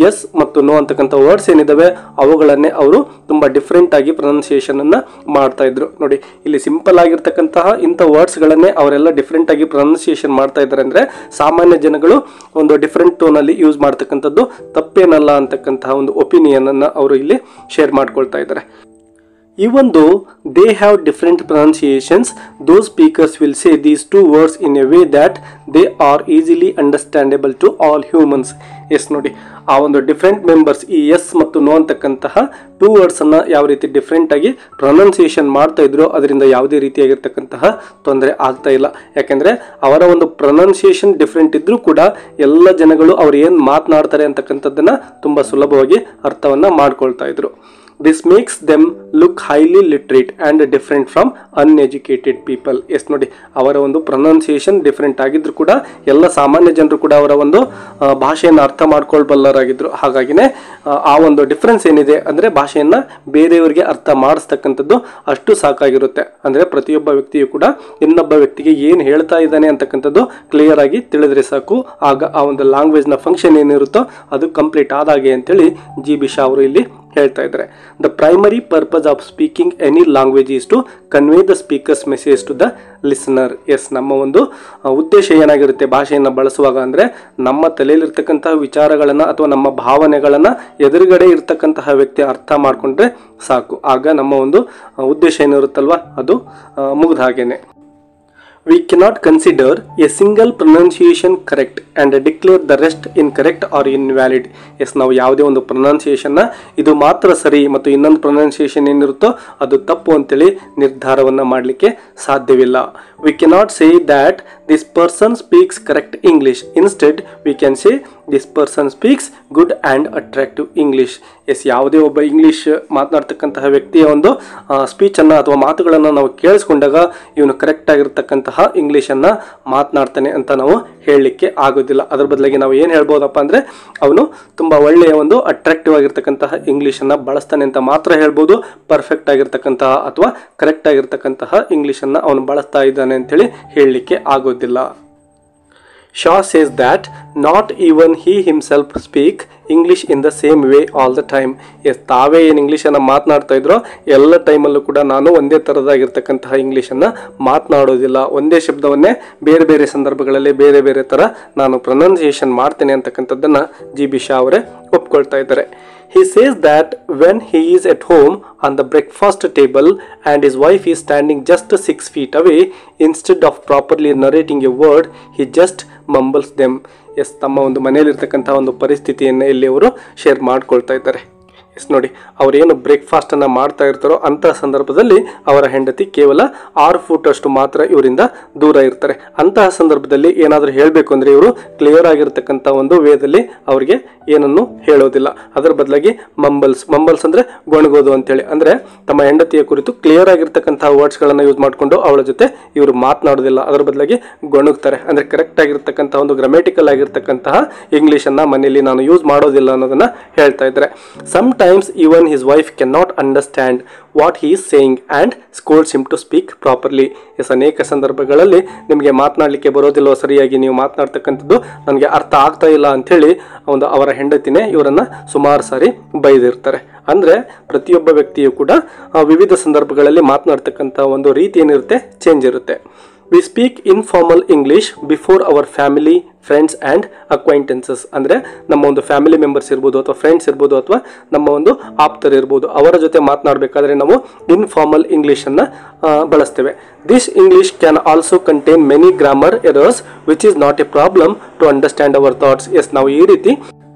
ಎಸ್ ಮತ್ತು ನೋ ಅಂತಕ್ಕಂಥ ವರ್ಡ್ಸ್ ಏನಿದ್ದಾವೆ ಅವುಗಳನ್ನೇ ಅವರು ತುಂಬ ಡಿಫ್ರೆಂಟ್ ಆಗಿ ಪ್ರೊನೌನ್ಸಿಯೇಷನನ್ನು ಮಾಡ್ತಾ ಇದ್ರು. ನೋಡಿ, ಇಲ್ಲಿ ಸಿಂಪಲ್ ಆಗಿರ್ತಕ್ಕಂತಹ ಇಂಥ ವರ್ಡ್ಸ್ಗಳನ್ನೇ ಅವರೆಲ್ಲ ಡಿಫ್ರೆಂಟ್ ಆಗಿ ಪ್ರೊನೌನ್ಸಿಯೇಷನ್ ಮಾಡ್ತಾ ಇದ್ದಾರೆ. ಅಂದರೆ ಸಾಮಾನ್ಯ ಜನಗಳು ಒಂದು ಡಿಫ್ರೆಂಟ್ ಟೋನಲ್ಲಿ ಯೂಸ್ ಮಾಡ್ತಕ್ಕಂಥದ್ದು ತಪ್ಪೇನಲ್ಲ ಅಂತಕ್ಕಂತಹ ಒಂದು ಒಪಿನಿಯನನ್ನು ಅವರು ಇಲ್ಲಿ ಶೇರ್ ಮಾಡ್ಕೊಳ್ತಾ ಇದ್ದಾರೆ. Even though they have different pronunciations, those speakers will say these two words in a way that they are easily understandable to all humans. Yes ನೋಡಿ, ಆ ಒಂದು ಡಿಫ್ರೆಂಟ್ ಮೆಂಬರ್ಸ್ ಈ ಎಸ್ ಮತ್ತು ನೋ ಅಂತಕ್ಕಂತಹ ಟೂ ವರ್ಡ್ಸನ್ನು ಯಾವ ರೀತಿ ಡಿಫ್ರೆಂಟ್ ಆಗಿ ಪ್ರೊನೌನ್ಸಿಯೇಷನ್ ಮಾಡ್ತಾ ಇದ್ರು ಅದರಿಂದ ಯಾವುದೇ ರೀತಿಯಾಗಿರ್ತಕ್ಕಂತಹ ತೊಂದರೆ ಆಗ್ತಾ ಇಲ್ಲ. ಯಾಕೆಂದರೆ ಅವರ ಒಂದು ಪ್ರೊನೌನ್ಸಿಯೇಷನ್ ಡಿಫ್ರೆಂಟ್ ಇದ್ರೂ ಕೂಡ ಎಲ್ಲ ಜನಗಳು ಅವ್ರು ಏನು ಮಾತನಾಡ್ತಾರೆ ಅಂತಕ್ಕಂಥದ್ದನ್ನು ತುಂಬ ಸುಲಭವಾಗಿ ಅರ್ಥವನ್ನು ಮಾಡ್ಕೊಳ್ತಾ ಇದ್ರು. This makes them look highly literate and different from uneducated people. Yes ನೋಡಿ, ಅವರ ಒಂದು ಪ್ರೊನೌನ್ಸಿಯೇಷನ್ ಡಿಫ್ರೆಂಟ್ ಆಗಿದ್ರು ಕೂಡ ಎಲ್ಲ ಸಾಮಾನ್ಯ ಜನರು ಕೂಡ ಅವರ ಒಂದು ಭಾಷೆಯನ್ನು ಅರ್ಥ ಮಾಡ್ಕೊಳ್ಬಲ್ಲರಾಗಿದ್ರು. ಹಾಗಾಗಿನೇ ಆ ಒಂದು ಡಿಫ್ರೆನ್ಸ್ ಏನಿದೆ ಅಂದರೆ ಭಾಷೆಯನ್ನು ಬೇರೆಯವರಿಗೆ ಅರ್ಥ ಮಾಡಿಸ್ತಕ್ಕಂಥದ್ದು ಅಷ್ಟು ಸಾಕಾಗಿರುತ್ತೆ. ಅಂದರೆ ಪ್ರತಿಯೊಬ್ಬ ವ್ಯಕ್ತಿಯು ಕೂಡ ಇನ್ನೊಬ್ಬ ವ್ಯಕ್ತಿಗೆ ಏನು ಹೇಳ್ತಾ ಇದ್ದಾನೆ ಅಂತಕ್ಕಂಥದ್ದು ಕ್ಲಿಯರ್ ಆಗಿ ತಿಳಿದ್ರೆ ಸಾಕು. ಆಗ ಆ ಒಂದು ಲ್ಯಾಂಗ್ವೇಜ್ನ ಫಂಕ್ಷನ್ ಏನಿರುತ್ತೋ ಅದು ಕಂಪ್ಲೀಟ್ ಆದಾಗೆ ಅಂತೇಳಿ GB ಶಾ ಅವರು ಇಲ್ಲಿ ಹೇಳ್ತಾ ಇದ್ದಾರೆ. The primary purpose of speaking any language is to convey the speaker's message to the listener. Yes, ನಮ್ಮ ಒಂದು ಉದ್ದೇಶ ಏನಾಗಿರುತ್ತೆ ಭಾಷೆಯನ್ನು ಬಳಸುವಾಗ ಅಂದರೆ ನಮ್ಮ ತಲೆಯಲ್ಲಿರ್ತಕ್ಕಂತಹ ವಿಚಾರಗಳನ್ನು ಅಥವಾ ನಮ್ಮ ಭಾವನೆಗಳನ್ನು ಎದುರುಗಡೆ ಇರ್ತಕ್ಕಂತಹ ವ್ಯಕ್ತಿ ಅರ್ಥ ಮಾಡಿಕೊಂಡ್ರೆ ಸಾಕು. ಆಗ ನಮ್ಮ ಒಂದು ಉದ್ದೇಶ ಏನಿರುತ್ತಲ್ವ ಅದು ಮುಗಿದ ಹಾಗೇನೆ. We cannot consider a single pronunciation correct and declare the rest incorrect or invalid. Yes, ನಾವು ಯಾವುದೇ ಒಂದು ಪ್ರೊನೌನ್ಸಿಯೇಷನ್ನ ಇದು ಮಾತ್ರ ಸರಿ ಮತ್ತು ಇನ್ನೊಂದು ಪ್ರೊನೌನ್ಸಿಯೇಷನ್ ಏನಿರುತ್ತೋ ಅದು ತಪ್ಪು ಅಂತೇಳಿ ನಿರ್ಧಾರವನ್ನು ಮಾಡಲಿಕ್ಕೆ ಸಾಧ್ಯವಿಲ್ಲ. We cannot say that this person speaks correct English. Instead, we can say this person speaks good and attractive English. Yes, ಯಾವುದೇ ಒಬ್ಬ ಇಂಗ್ಲೀಷ್ ಮಾತನಾಡ್ತಕ್ಕಂತಹ ವ್ಯಕ್ತಿಯ ಒಂದು ಸ್ಪೀಚನ್ನು ಅಥವಾ ಮಾತುಗಳನ್ನು ನಾವು ಕೇಳಿಸ್ಕೊಂಡಾಗ ಇವನು ಕರೆಕ್ಟ್ ಆಗಿರ್ತಕ್ಕಂತಹ ಇಂಗ್ಲೀಷನ್ನು ಮಾತನಾಡ್ತಾನೆ ಅಂತ ನಾವು ಹೇಳಲಿಕ್ಕೆ ಆಗೋದಿಲ್ಲ. ಅದರ ಬದಲಾಗಿ ನಾವು ಏನು ಹೇಳ್ಬೋದಪ್ಪ ಅಂದರೆ ಅವನು ತುಂಬ ಒಳ್ಳೆಯ ಒಂದು ಅಟ್ರಾಕ್ಟಿವ್ ಆಗಿರ್ತಕ್ಕಂತಹ ಇಂಗ್ಲೀಷನ್ನು ಬಳಸ್ತಾನೆ ಅಂತ ಮಾತ್ರ ಹೇಳ್ಬೋದು. ಪರ್ಫೆಕ್ಟ್ ಆಗಿರ್ತಕ್ಕಂತಹ ಅಥವಾ ಕರೆಕ್ಟ್ ಆಗಿರ್ತಕ್ಕಂತಹ ಇಂಗ್ಲೀಷನ್ನು ಅವನು ಬಳಸ್ತಾ ಇದ್ದಾನೆ ಅಂತೇಳಿ ಹೇಳಲಿಕ್ಕೆ ಆಗೋದಿಲ್ಲ. Shaw says that not even he himself speak English in the same way all the time. Yes, ತಾವೇ ಏನು ಇಂಗ್ಲೀಷನ್ನು ಮಾತನಾಡ್ತಾ ಇದ್ರೋ ಎಲ್ಲ ಟೈಮಲ್ಲೂ ಕೂಡ ನಾನು ಒಂದೇ ಥರದಾಗಿರ್ತಕ್ಕಂತಹ ಇಂಗ್ಲೀಷನ್ನು ಮಾತನಾಡೋದಿಲ್ಲ. ಒಂದೇ ಶಬ್ದವನ್ನೇ ಬೇರೆ ಬೇರೆ ಸಂದರ್ಭಗಳಲ್ಲಿ ಬೇರೆ ಬೇರೆ ಥರ ನಾನು ಪ್ರೊನೌನ್ಸಿಯೇಷನ್ ಮಾಡ್ತೇನೆ ಅಂತಕ್ಕಂಥದ್ದನ್ನು GB ಶಾ ಅವರೇ ಒಪ್ಕೊಳ್ತಾ ಇದ್ದಾರೆ. He says that when he is at home on the breakfast table and his wife is standing just 6 feet away, instead of properly narrating a word, he just mumbles them. Yes, ತಮ್ಮ ಒಂದು ಮನೆಯಲ್ಲಿರ್ತಕ್ಕಂಥ ಒಂದು ಪರಿಸ್ಥಿತಿಯನ್ನು ಇಲ್ಲಿ ಅವರು share ಮಾಡ್ಕೊಳ್ತಾ ಇದ್ದಾರೆ. S ನೋಡಿ, ಅವರೇನು ಬ್ರೇಕ್ಫಾಸ್ಟನ್ನು ಮಾಡ್ತಾ ಇರ್ತಾರೋ ಅಂತಹ ಸಂದರ್ಭದಲ್ಲಿ ಅವರ ಹೆಂಡತಿ ಕೇವಲ 6 ಫೂಟ್ ಅಷ್ಟು ಮಾತ್ರ ಇವರಿಂದ ದೂರ ಇರ್ತಾರೆ. ಅಂತಹ ಸಂದರ್ಭದಲ್ಲಿ ಏನಾದರೂ ಹೇಳಬೇಕು ಅಂದರೆ ಇವರು ಕ್ಲಿಯರ್ ಆಗಿರ್ತಕ್ಕಂಥ ಒಂದು ವೇದಲ್ಲಿ ಅವರಿಗೆ ಏನನ್ನು ಹೇಳೋದಿಲ್ಲ. ಅದರ ಬದಲಾಗಿ ಮಂಬಲ್ಸ್ ಅಂದರೆ ಗೊಣಗೋದು ಅಂತೇಳಿ, ಅಂದರೆ ತಮ್ಮ ಹೆಂಡತಿಯ ಕುರಿತು ಕ್ಲಿಯರ್ ಆಗಿರ್ತಕ್ಕಂಥ ವರ್ಡ್ಸ್ಗಳನ್ನು ಯೂಸ್ ಮಾಡಿಕೊಂಡು ಅವಳ ಜೊತೆ ಇವರು ಮಾತನಾಡೋದಿಲ್ಲ. ಅದರ ಬದಲಾಗಿ ಗೊಣಗ್ತಾರೆ. ಅಂದರೆ ಕರೆಕ್ಟ್ ಆಗಿರ್ತಕ್ಕಂಥ ಒಂದು ಗ್ರಾಮ್ಯಾಟಿಕಲ್ ಆಗಿರ್ತಕ್ಕಂತಹ ಇಂಗ್ಲೀಷನ್ನು ಮನೆಯಲ್ಲಿ ನಾನು ಯೂಸ್ ಮಾಡೋದಿಲ್ಲ ಅನ್ನೋದನ್ನು ಹೇಳ್ತಾ ಇದ್ದಾರೆ. Sometimes even his wife cannot understand what he is saying and scolds him to speak properly. Yes, ಅನೇಕ ಸಂದರ್ಭಗಳಲ್ಲಿ ನಿಮಗೆ ಮಾತನಾಡಲಿಕ್ಕೆ ಬರೋದಿಲ್ಲ, ಸರಿಯಾಗಿ ನೀವು ಮಾತನಾಡ್ತಕ್ಕಂಥದ್ದು ನನಗೆ ಅರ್ಥ ಆಗ್ತಾ ಇಲ್ಲ ಅಂಥೇಳಿ ಒಂದು ಅವರ ಹೆಂಡತಿನೇ ಇವರನ್ನು ಸುಮಾರು ಸಾರಿ ಬೈದಿರ್ತಾರೆ. ಅಂದರೆ ಪ್ರತಿಯೊಬ್ಬ ವ್ಯಕ್ತಿಯು ಕೂಡ ವಿವಿಧ ಸಂದರ್ಭಗಳಲ್ಲಿ ಮಾತನಾಡ್ತಕ್ಕಂಥ ಒಂದು ರೀತಿ ಏನಿರುತ್ತೆ ಚೇಂಜ್ ಇರುತ್ತೆ. We speak informal English before our family, friends and acquaintances. ಅಂದರೆ ನಮ್ಮ ಒಂದು ಫ್ಯಾಮಿಲಿ ಮೆಂಬರ್ಸ್ ಇರ್ಬೋದು ಅಥವಾ ಫ್ರೆಂಡ್ಸ್ ಇರ್ಬೋದು ಅಥವಾ ನಮ್ಮ ಒಂದು ಆಪ್ತರು ಇರ್ಬೋದು, ಅವರ ಜೊತೆ ಮಾತನಾಡಬೇಕಾದ್ರೆ ನಾವು ಇನ್ಫಾರ್ಮಲ್ ಇಂಗ್ಲೀಷನ್ನು ಬಳಸ್ತೇವೆ. This English can also contain many grammar errors which is not a problem to understand our thoughts. Yes, ನಾವು ಈ ರೀತಿ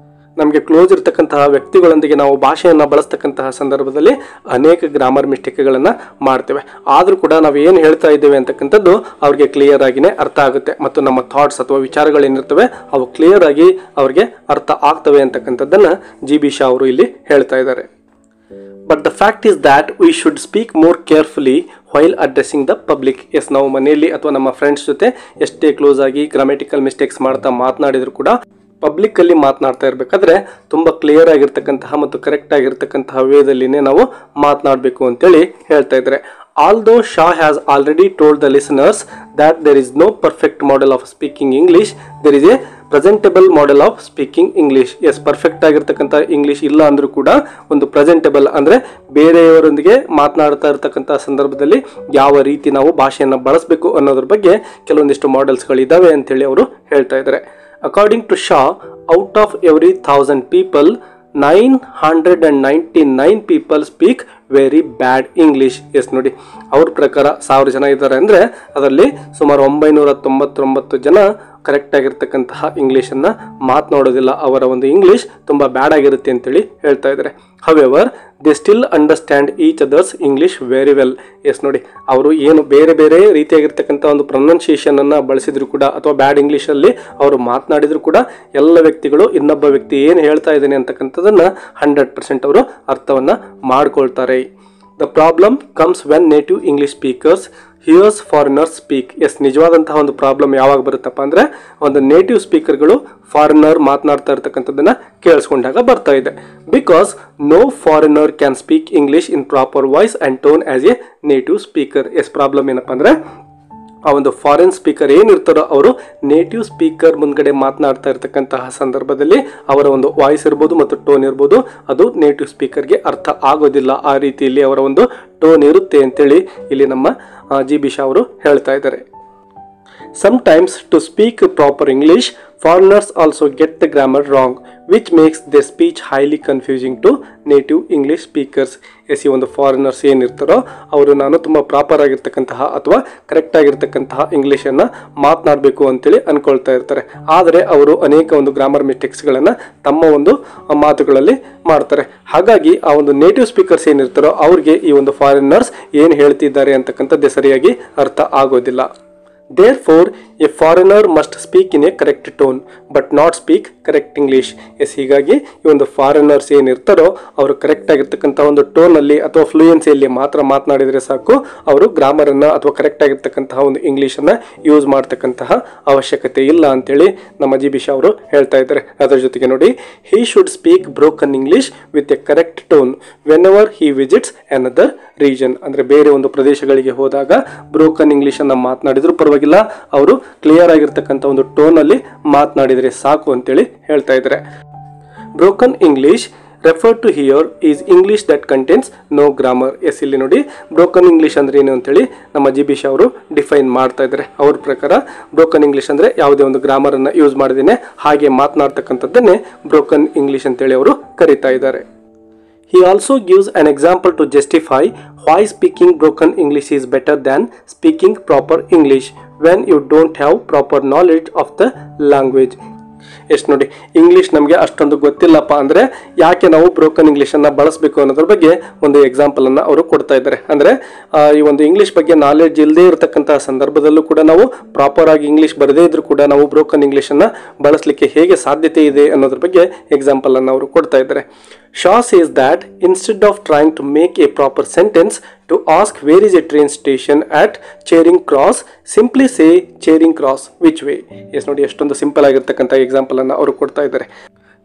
ನಮಗೆ ಕ್ಲೋಸ್ ಇರತಕ್ಕಂತಹ ವ್ಯಕ್ತಿಗಳೊಂದಿಗೆ ನಾವು ಭಾಷೆಯನ್ನು ಬಳಸ್ತಕ್ಕಂತಹ ಸಂದರ್ಭದಲ್ಲಿ ಅನೇಕ ಗ್ರಾಮರ್ ಮಿಸ್ಟೇಕ್ಗಳನ್ನು ಮಾಡ್ತೇವೆ. ಆದರೂ ಕೂಡ ನಾವು ಏನು ಹೇಳ್ತಾ ಇದ್ದೇವೆ ಅಂತಕ್ಕಂಥದ್ದು ಅವ್ರಿಗೆ ಕ್ಲಿಯರ್ ಆಗಿನೇ ಅರ್ಥ ಆಗುತ್ತೆ ಮತ್ತು ನಮ್ಮ ಥಾಟ್ಸ್ ಅಥವಾ ವಿಚಾರಗಳೇನಿರ್ತವೆ ಅವು ಕ್ಲಿಯರ್ ಆಗಿ ಅವ್ರಿಗೆ ಅರ್ಥ ಆಗ್ತವೆ ಅಂತಕ್ಕಂಥದ್ದನ್ನು ಜಿ.ಬಿ. ಶಾ ಅವರು ಇಲ್ಲಿ ಹೇಳ್ತಾ ಇದ್ದಾರೆ. But the fact is that we should speak more carefully while addressing the public. Yes, ನಾವು ಮನೆಯಲ್ಲಿ ಅಥವಾ ನಮ್ಮ ಫ್ರೆಂಡ್ಸ್ ಜೊತೆ ಎಷ್ಟೇ ಕ್ಲೋಸ್ ಆಗಿ ಗ್ರಾಮೆಟಿಕಲ್ ಮಿಸ್ಟೇಕ್ಸ್ ಮಾಡ್ತಾ ಮಾತನಾಡಿದ್ರು ಕೂಡ ಪಬ್ಲಿಕ್ ಅಲ್ಲಿ ಮಾತನಾಡ್ತಾ ಇರಬೇಕಾದ್ರೆ ತುಂಬಾ ಕ್ಲಿಯರ್ ಆಗಿರ್ತಕ್ಕಂತಹ ಮತ್ತು ಕರೆಕ್ಟ್ ಆಗಿರ್ತಕ್ಕಂತಹ ವೇದಲ್ಲಿನೇ ನಾವು ಮಾತನಾಡಬೇಕು ಅಂತೇಳಿ ಹೇಳ್ತಾ ಇದ್ದಾರೆ. Although Shah has already told the listeners that there is no perfect model of speaking English, there is a presentable model of speaking English. Yes, perfect ಆಗಿರ್ತಕ್ಕಂಥ ಇಂಗ್ಲಿಷ್ ಇಲ್ಲ ಅಂದ್ರೂ ಕೂಡ ಒಂದು ಪ್ರೆಸೆಂಟಬಲ್ ಅಂದರೆ ಬೇರೆಯವರೊಂದಿಗೆ ಮಾತನಾಡ್ತಾ ಇರತಕ್ಕಂಥ ಸಂದರ್ಭದಲ್ಲಿ ಯಾವ ರೀತಿ ನಾವು ಭಾಷೆಯನ್ನು ಬಳಸಬೇಕು ಅನ್ನೋದ್ರ ಬಗ್ಗೆ ಕೆಲವೊಂದಿಷ್ಟು ಮಾಡೆಲ್ಸ್ಗಳಿದ್ದಾವೆ ಅಂತೇಳಿ ಅವರು ಹೇಳ್ತಾ ಇದ್ದಾರೆ. According to Shaw, out of every 1000 people 999 people speak very bad English. Yes, ನೋಡಿ, ಅವ್ರ ಪ್ರಕಾರ 1000 ಜನ ಇದ್ದಾರೆ ಅಂದರೆ ಅದರಲ್ಲಿ ಸುಮಾರು 999 ಜನ ಕರೆಕ್ಟ್ ಆಗಿರ್ತಕ್ಕಂತಹ ಇಂಗ್ಲೀಷನ್ನು ಮಾತನಾಡೋದಿಲ್ಲ. ಅವರ ಒಂದು ಇಂಗ್ಲೀಷ್ ತುಂಬ ಬ್ಯಾಡ್ ಆಗಿರುತ್ತೆ ಅಂತೇಳಿ ಹೇಳ್ತಾ ಇದ್ದಾರೆ. However they still understand each others English very well. Yes, ನೋಡಿ, ಅವರು ಏನು ಬೇರೆ ಬೇರೆ ರೀತಿಯಾಗಿರ್ತಕ್ಕಂಥ ಒಂದು ಪ್ರೊನೌನ್ಸಿಯೇಷನ್ ಅನ್ನು ಬಳಸಿದ್ರು ಕೂಡ ಅಥವಾ ಬ್ಯಾಡ್ ಇಂಗ್ಲೀಷಲ್ಲಿ ಅವರು ಮಾತನಾಡಿದ್ರು ಕೂಡ ಎಲ್ಲ ವ್ಯಕ್ತಿಗಳು ಇನ್ನೊಬ್ಬ ವ್ಯಕ್ತಿ ಏನು ಹೇಳ್ತಾ ಇದ್ದಾನೆ ಅಂತಕ್ಕಂಥದ್ದನ್ನು 100% ಅವರು ಅರ್ಥವನ್ನು ಮಾಡ್ಕೊಳ್ತಾರೆ. The problem comes when native English speakers hears foreigners speak. Yes, ನಿಜವಾದಂತಹ ಒಂದು ಪ್ರಾಬ್ಲಮ್ ಯಾವಾಗ ಬರುತ್ತಪ್ಪ ಅಂದರೆ ಒಂದು ನೇಟಿವ್ ಸ್ಪೀಕರ್ಗಳು ಫಾರಿನರ್ ಮಾತನಾಡ್ತಾ ಇರ್ತಕ್ಕಂಥದ್ದನ್ನು ಕೇಳಿಸ್ಕೊಂಡಾಗ ಬರ್ತಾ ಇದೆ. Because no foreigner can speak English in proper voice and tone as a native speaker. Yes, problem ಏನಪ್ಪ ಅಂದರೆ ಆ ಒಂದು ಫಾರಿನ್ ಸ್ಪೀಕರ್ ಏನಿರ್ತಾರೋ ಅವರು ನೇಟಿವ್ ಸ್ಪೀಕರ್ ಮುಂದ್ಗಡೆ ಮಾತನಾಡ್ತಾ ಇರ್ತಕ್ಕಂತಹ ಸಂದರ್ಭದಲ್ಲಿ ಅವರ ಒಂದು ವಾಯ್ಸ್ ಇರ್ಬೋದು ಮತ್ತು ಟೋನ್ ಇರ್ಬೋದು, ಅದು ನೇಟಿವ್ ಸ್ಪೀಕರ್ಗೆ ಅರ್ಥ ಆಗೋದಿಲ್ಲ. ಆ ರೀತಿಯಲ್ಲಿ ಅವರ ಒಂದು ಟೋನ್ ಇರುತ್ತೆ ಅಂತೇಳಿ ಇಲ್ಲಿ ನಮ್ಮ ಜಿ.ಬಿ. ಶಾ ಅವರು ಹೇಳ್ತಾ ಇದ್ದಾರೆ. Sometimes to speak proper English, foreigners also get the grammar wrong, which makes their speech highly confusing to native English speakers. Yes, ಈ ಒಂದು ಫಾರಿನರ್ಸ್ ಏನಿರ್ತಾರೋ ಅವರು ನಾನು ತುಂಬ ಪ್ರಾಪರ್ ಆಗಿರ್ತಕ್ಕಂತಹ ಅಥವಾ ಕರೆಕ್ಟ್ ಆಗಿರ್ತಕ್ಕಂತಹ ಇಂಗ್ಲೀಷನ್ನು ಮಾತನಾಡಬೇಕು ಅಂತೇಳಿ ಅನ್ಕೊಳ್ತಾ ಇರ್ತಾರೆ. ಆದರೆ ಅವರು ಅನೇಕ ಒಂದು ಗ್ರಾಮರ್ ಮಿಸ್ಟೇಕ್ಸ್ಗಳನ್ನು ತಮ್ಮ ಒಂದು ಮಾತುಗಳಲ್ಲಿ ಮಾಡ್ತಾರೆ. ಹಾಗಾಗಿ ಆ ಒಂದು ನೇಟಿವ್ ಸ್ಪೀಕರ್ಸ್ ಏನಿರ್ತಾರೋ ಅವ್ರಿಗೆ ಈ ಒಂದು ಫಾರಿನರ್ಸ್ ಏನು ಹೇಳ್ತಿದ್ದಾರೆ ಅಂತಕ್ಕಂಥದ್ದೇ ಸರಿಯಾಗಿ ಅರ್ಥ ಆಗೋದಿಲ್ಲ. Therefore, a foreigner must speak in a correct tone, but not speak correct English. Yes, ಹೀಗಾಗಿ ಈ ಒಂದು ಫಾರಿನರ್ಸ್ ಏನಿರ್ತಾರೋ ಅವರು ಕರೆಕ್ಟ್ ಆಗಿರ್ತಕ್ಕಂಥ ಒಂದು ಟೋನಲ್ಲಿ ಅಥವಾ ಫ್ಲೂಯೆನ್ಸಿಯಲ್ಲಿ ಮಾತ್ರ ಮಾತನಾಡಿದರೆ ಸಾಕು. ಅವರು ಗ್ರಾಮರನ್ನು ಅಥವಾ ಕರೆಕ್ಟ್ ಆಗಿರ್ತಕ್ಕಂತಹ ಒಂದು ಇಂಗ್ಲೀಷನ್ನು ಯೂಸ್ ಮಾಡ್ತಕ್ಕಂತಹ ಅವಶ್ಯಕತೆ ಇಲ್ಲ ಅಂತೇಳಿ ನಮ್ಮ ಜಿ.ಬಿ. ಶಾ ಅವರು ಹೇಳ್ತಾ ಇದ್ದಾರೆ. ಅದರ ಜೊತೆಗೆ ನೋಡಿ, he should speak broken English with A correct tone when ever he visits another region. ಅಂದರೆ ಬೇರೆ ಒಂದು ಪ್ರದೇಶಗಳಿಗೆ ಹೋದಾಗ ಬ್ರೋಕನ್ ಇಂಗ್ಲೀಷನ್ನು ಮಾತನಾಡಿದ್ರು ಪರವಾಗಿಲ್ಲ, ಅವರು ಕ್ಲಿಯರ್ ಆಗಿರ್ತಕ್ಕಂಥ ಒಂದು ಟೋನಲ್ಲಿ ಮಾತನಾಡಿದರೆ ಸಾಕು ಅಂತೇಳಿ ಹೇಳ್ತಾ ಇದ್ದಾರೆ. Broken English refer to here is English that contains no grammar. Yes, ಇಲ್ಲಿ ನೋಡಿ, ಬ್ರೋಕನ್ ಇಂಗ್ಲೀಷ್ ಅಂದ್ರೆ ಏನು ಅಂತೇಳಿ ನಮ್ಮ ಜಿ.ಬಿ. ಶಾ ಅವರು ಡಿಫೈನ್ ಮಾಡ್ತಾ ಇದ್ದಾರೆ. ಅವ್ರ ಪ್ರಕಾರ ಬ್ರೋಕನ್ ಇಂಗ್ಲೀಷ್ ಅಂದರೆ ಯಾವುದೇ ಒಂದು ಗ್ರಾಮರನ್ನು ಯೂಸ್ ಮಾಡದೇನೆ ಹಾಗೆ ಮಾತನಾಡ್ತಕ್ಕಂಥದ್ದನ್ನೇ ಬ್ರೋಕನ್ ಇಂಗ್ಲೀಷ್ ಅಂತೇಳಿ ಅವರು ಕರೀತಾ ಇದ್ದಾರೆ. He also gives an example to justify why speaking broken English is better than speaking proper English when you don't have proper knowledge of the language. ಎಷ್ಟು ನೋಡಿ, ಇಂಗ್ಲೀಷ್ ನಮಗೆ ಅಷ್ಟೊಂದು ಗೊತ್ತಿಲ್ಲಪ್ಪ ಅಂದರೆ ಯಾಕೆ ನಾವು ಬ್ರೋಕನ್ ಇಂಗ್ಲೀಷನ್ನು ಬಳಸಬೇಕು ಅನ್ನೋದ್ರ ಬಗ್ಗೆ ಒಂದು ಎಕ್ಸಾಂಪಲನ್ನು ಅವರು ಕೊಡ್ತಾ ಇದ್ದಾರೆ. ಅಂದರೆ ಈ ಒಂದು ಇಂಗ್ಲೀಷ್ ಬಗ್ಗೆ ನಾಲೆಡ್ಜ್ ಇಲ್ಲದೆ ಇರತಕ್ಕಂತಹ ಸಂದರ್ಭದಲ್ಲೂ ಕೂಡ ನಾವು ಪ್ರಾಪರ್ ಆಗಿ ಇಂಗ್ಲೀಷ್ ಬರದೇ ಇದ್ರೂ ಕೂಡ ನಾವು ಬ್ರೋಕನ್ ಇಂಗ್ಲೀಷನ್ನು ಬಳಸಲಿಕ್ಕೆ ಹೇಗೆ ಸಾಧ್ಯತೆ ಇದೆ ಅನ್ನೋದ್ರ ಬಗ್ಗೆ ಎಕ್ಸಾಂಪಲನ್ನು ಅವರು ಕೊಡ್ತಾ ಇದ್ದಾರೆ. Shaw says that instead of trying to make a proper sentence to ask where is a train station at Charing Cross, simply say Charing Cross which way. Yes, ನೋಡಿ, ಎಷ್ಟೊಂದು ಸಿಂಪಲ್ ಆಗಿರ್ತಕ್ಕಂಥ ಎಕ್ಸಾಂಪಲ್ ಅನ್ನು ಅವರು ಕೊಡ್ತಾ ಇದ್ದಾರೆ.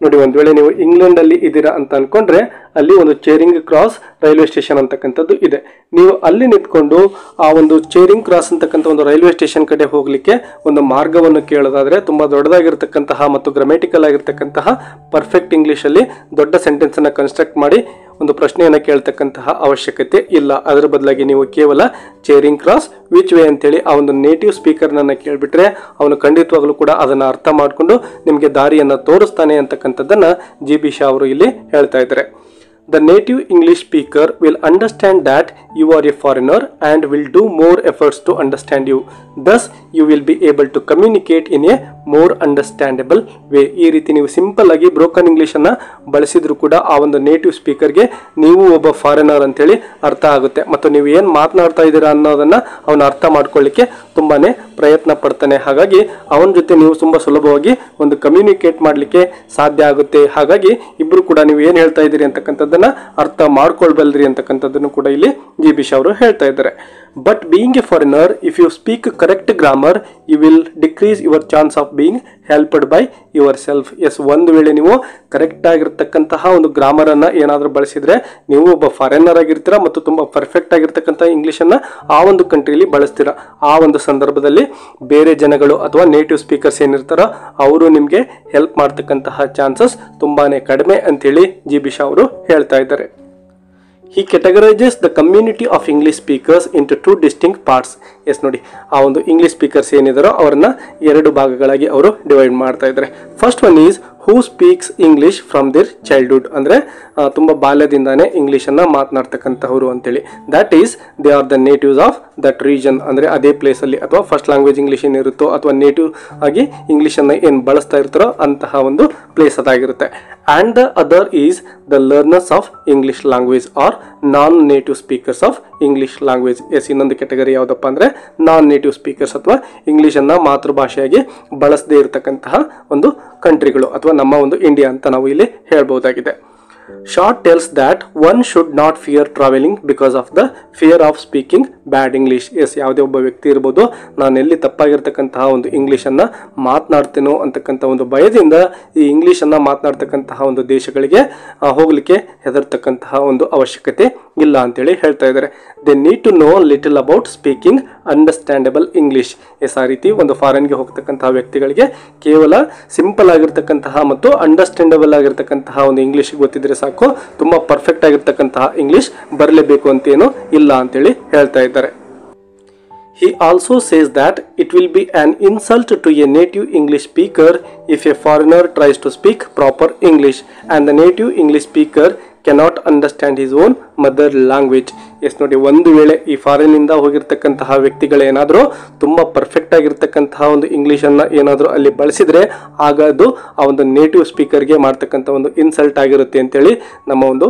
ನೋಡಿ, ಒಂದು ವೇಳೆ ನೀವು ಇಂಗ್ಲೆಂಡ್ ಅಲ್ಲಿ ಇದ್ದೀರಾ ಅಂತ ಅನ್ಕೊಂಡ್ರೆ ಅಲ್ಲಿ ಒಂದು ಚೇರಿಂಗ್ ಕ್ರಾಸ್ ರೈಲ್ವೆ ಸ್ಟೇಷನ್ ಅಂತಕ್ಕಂಥದ್ದು ಇದೆ. ನೀವು ಅಲ್ಲಿ ನಿಂತ್ಕೊಂಡು ಆ ಒಂದು ಚೇರಿಂಗ್ ಕ್ರಾಸ್ ಅಂತಕ್ಕಂಥ ಒಂದು ರೈಲ್ವೆ ಸ್ಟೇಷನ್ ಕಡೆ ಹೋಗ್ಲಿಕ್ಕೆ ಒಂದು ಮಾರ್ಗವನ್ನು ಕೇಳೋದಾದ್ರೆ ತುಂಬಾ ದೊಡ್ಡದಾಗಿರ್ತಕ್ಕಂತಹ ಮತ್ತು ಗ್ರಾಮೆಟಿಕಲ್ ಆಗಿರ್ತಕ್ಕಂತಹ ಪರ್ಫೆಕ್ಟ್ ಇಂಗ್ಲಿಷ್ ಅಲ್ಲಿ ದೊಡ್ಡ ಸೆಂಟೆನ್ಸ್ ಅನ್ನ ಕನ್ಸ್ಟ್ರಕ್ಟ್ ಮಾಡಿ ಒಂದು ಪ್ರಶ್ನೆಯನ್ನು ಕೇಳ್ತಕ್ಕಂತಹ ಅವಶ್ಯಕತೆ ಇಲ್ಲ. ಅದರ ಬದಲಾಗಿ ನೀವು ಕೇವಲ ಚೇರಿಂಗ್ ಕ್ರಾಸ್ ವಿಚ್ ವೇ ಅಂತೇಳಿ ಆ ಒಂದು ನೇಟಿವ್ ಸ್ಪೀಕರ್ನನ್ನು ಕೇಳಿಬಿಟ್ರೆ ಅವನು ಖಂಡಿತವಾಗ್ಲೂ ಕೂಡ ಅದನ್ನು ಅರ್ಥ ಮಾಡಿಕೊಂಡು ನಿಮಗೆ ದಾರಿಯನ್ನು ತೋರಿಸ್ತಾನೆ ಅಂತಕ್ಕಂಥದ್ದನ್ನು ಜಿ.ಬಿ. ಶಾ ಅವರು ಇಲ್ಲಿ ಹೇಳ್ತಾ ಇದ್ದಾರೆ. The native English speaker will understand that you are a foreigner and will do more efforts to understand you. Thus, you will be able to communicate in a more understandable way. ಈ ರೀತಿ ನೀವು simple ಆಗಿ broken ಇಂಗ್ಲಿಷನ್ನು ಬಳಸಿದ್ರು ಕೂಡ ಆ ಒಂದು native ಸ್ಪೀಕರ್ಗೆ ನೀವು ಒಬ್ಬ ಫಾರಿನರ್ ಅಂತೇಳಿ ಅರ್ಥ ಆಗುತ್ತೆ ಮತ್ತು ನೀವು ಏನು ಮಾತನಾಡ್ತಾ ಇದ್ದೀರಾ ಅನ್ನೋದನ್ನು ಅವನು ಅರ್ಥ ಮಾಡ್ಕೊಳ್ಳಿಕ್ಕೆ ತುಂಬಾ ಪ್ರಯತ್ನ ಪಡ್ತಾನೆ. ಹಾಗಾಗಿ ಅವನ ಜೊತೆ ನೀವು ತುಂಬ ಸುಲಭವಾಗಿ ಒಂದು ಕಮ್ಯುನಿಕೇಟ್ ಮಾಡಲಿಕ್ಕೆ ಸಾಧ್ಯ ಆಗುತ್ತೆ. ಹಾಗಾಗಿ ಇಬ್ಬರು ಕೂಡ ನೀವು ಏನು ಹೇಳ್ತಾ ಇದ್ದೀರಿ ಅಂತಕ್ಕಂಥದ್ದನ್ನು ಅರ್ಥ ಮಾಡ್ಕೊಳ್ಬಲ್ರಿ ಅಂತಕ್ಕಂಥದ್ದನ್ನು ಕೂಡ ಇಲ್ಲಿ ಜಿ ಬಿ ಶಾ ಅವರು ಹೇಳ್ತಾ ಇದ್ದಾರೆ. But being a foreigner, if you speak correct grammar, you will decrease your chance of being helped by yourself. Yes, ಒಂದು ವೇಳೆ ನೀವು ಕರೆಕ್ಟ್ ಆಗಿರ್ತಕ್ಕಂತಹ ಒಂದು ಗ್ರಾಮರನ್ನು ಏನಾದರೂ ಬಳಸಿದರೆ ನೀವು ಒಬ್ಬ ಫಾರಿನರ್ ಆಗಿರ್ತೀರಾ ಮತ್ತು ತುಂಬ ಪರ್ಫೆಕ್ಟ್ ಆಗಿರ್ತಕ್ಕಂಥ ಇಂಗ್ಲೀಷನ್ನು ಆ ಒಂದು ಕಂಟ್ರಿಯಲ್ಲಿ ಬಳಸ್ತೀರಾ. ಆ ಒಂದು ಸಂದರ್ಭದಲ್ಲಿ ಬೇರೆ ಜನಗಳು ಅಥವಾ ನೇಟಿವ್ ಸ್ಪೀಕರ್ಸ್ ಏನಿರ್ತಾರೋ ಅವರು ನಿಮಗೆ ಹೆಲ್ಪ್ ಮಾಡ್ತಕ್ಕಂತಹ ಚಾನ್ಸಸ್ ತುಂಬಾ ಕಡಿಮೆ ಅಂತೇಳಿ ಜಿ ಬಿ ಶಾ ಅವರು ಹೇಳ್ತಾ ಇದ್ದಾರೆ. He categorizes the community of English speakers into two distinct parts. Yes ನೋಡಿ, ಆ ಒಂದು ಇಂಗ್ಲಿಷ್ ಸ್ಪೀಕರ್ಸ್ ಏನಿದಾರೋ ಅವರನ್ನ ಎರಡು ಭಾಗಗಳಾಗಿ ಅವರು ಡಿವೈಡ್ ಮಾಡ್ತಾ ಇದ್ದಾರೆ. First one is who speaks English from their childhood, ಅಂದರೆ ತುಂಬ ಬಾಲ್ಯದಿಂದಾನೇ ಇಂಗ್ಲೀಷನ್ನು ಮಾತನಾಡ್ತಕ್ಕಂಥವ್ರು ಅಂತೇಳಿ. That is they are the natives of that region, ಅಂದರೆ ಅದೇ ಪ್ಲೇಸಲ್ಲಿ ಅಥವಾ ಫಸ್ಟ್ ಲ್ಯಾಂಗ್ವೇಜ್ ಇಂಗ್ಲೀಷ್ ಏನಿರುತ್ತೋ ಅಥವಾ ನೇಟಿವ್ ಆಗಿ ಇಂಗ್ಲೀಷನ್ನು ಏನು ಬಳಸ್ತಾ ಇರ್ತಾರೋ ಅಂತಹ ಒಂದು ಪ್ಲೇಸ್ ಅದಾಗಿರುತ್ತೆ. And the other is the learners of English language are non native speakers of English language. Yes, ಇನ್ನೊಂದು ಕೆಟಗರಿ ಯಾವುದಪ್ಪ ಅಂದರೆ ನಾನ್ ನೇಟಿವ್ ಸ್ಪೀಕರ್ಸ್ ಅಥವಾ ಇಂಗ್ಲೀಷನ್ನು ಮಾತೃಭಾಷೆಯಾಗಿ ಬಳಸದೇ ಇರತಕ್ಕಂತಹ ಒಂದು ಕಂಟ್ರಿಗಳು ಅಥವಾ ನಮ್ಮ ಒಂದು ಇಂಡಿಯಾ ಅಂತ ನಾವು ಇಲ್ಲಿ ಹೇಳ್ಬೋದಾಗಿದೆ. Shaw tells that one should not fear traveling because of the fear of speaking bad English. Yes, ಯಾವುದೇ ಒಬ್ಬ ವ್ಯಕ್ತಿ ಇರ್ಬೋದು, ನಾನು ಎಲ್ಲಿ ತಪ್ಪಾಗಿರ್ತಕ್ಕಂತಹ ಒಂದು ಇಂಗ್ಲೀಷನ್ನು ಮಾತನಾಡ್ತೇನೋ ಅಂತಕ್ಕಂಥ ಒಂದು ಭಯದಿಂದ ಈ ಇಂಗ್ಲೀಷನ್ನು ಮಾತನಾಡ್ತಕ್ಕಂತಹ ಒಂದು ದೇಶಗಳಿಗೆ ಹೋಗಲಿಕ್ಕೆ ಹೆದರ್ತಕ್ಕಂತಹ ಒಂದು ಅವಶ್ಯಕತೆ ಇಲ್ಲ ಅಂತೇಳಿ ಹೇಳ್ತಾ ಇದ್ದಾರೆ. They need to know little about speaking understandable English. Yes, ಆ ರೀತಿ ಒಂದು ಫಾರಿನ್ಗೆ ಹೋಗ್ತಕ್ಕಂತಹ ವ್ಯಕ್ತಿಗಳಿಗೆ ಕೇವಲ ಸಿಂಪಲ್ ಆಗಿರ್ತಕ್ಕಂತಹ ಮತ್ತು ಅಂಡರ್ಸ್ಟ್ಯಾಂಡಬಲ್ ಆಗಿರ್ತಕ್ಕಂತಹ ಒಂದು ಇಂಗ್ಲೀಷ್ ಗೊತ್ತಿದ್ರೆ ಸಾಕು, ತುಂಬ ಪರ್ಫೆಕ್ಟ್ ಆಗಿರ್ತಕ್ಕಂತಹ ಇಂಗ್ಲೀಷ್ ಬರಲೇಬೇಕು ಅಂತೇನು ಇಲ್ಲ ಅಂತೇಳಿ ಹೇಳ್ತಾ ಇದ್ದಾರೆ. He also says that it will be an insult to a native English speaker if a foreigner tries to speak proper English and the native English speaker cannot understand his own mother language. Yes ನೋಡಿ, ಒಂದು ವೇಳೆ ಈ ಫಾರಿನ್ನಿಂದ ಹೋಗಿರ್ತಕ್ಕಂತಹ ವ್ಯಕ್ತಿಗಳೇನಾದರೂ ತುಂಬ perfect ಆಗಿರ್ತಕ್ಕಂತಹ ಒಂದು ಇಂಗ್ಲೀಷನ್ನು ಏನಾದರೂ ಅಲ್ಲಿ ಬಳಸಿದರೆ ಆಗ ಅದು ಆ ಒಂದು ನೇಟಿವ್ ಸ್ಪೀಕರ್ಗೆ ಮಾಡ್ತಕ್ಕಂಥ ಒಂದು ಇನ್ಸಲ್ಟ್ ಆಗಿರುತ್ತೆ ಅಂತೇಳಿ ನಮ್ಮ ಒಂದು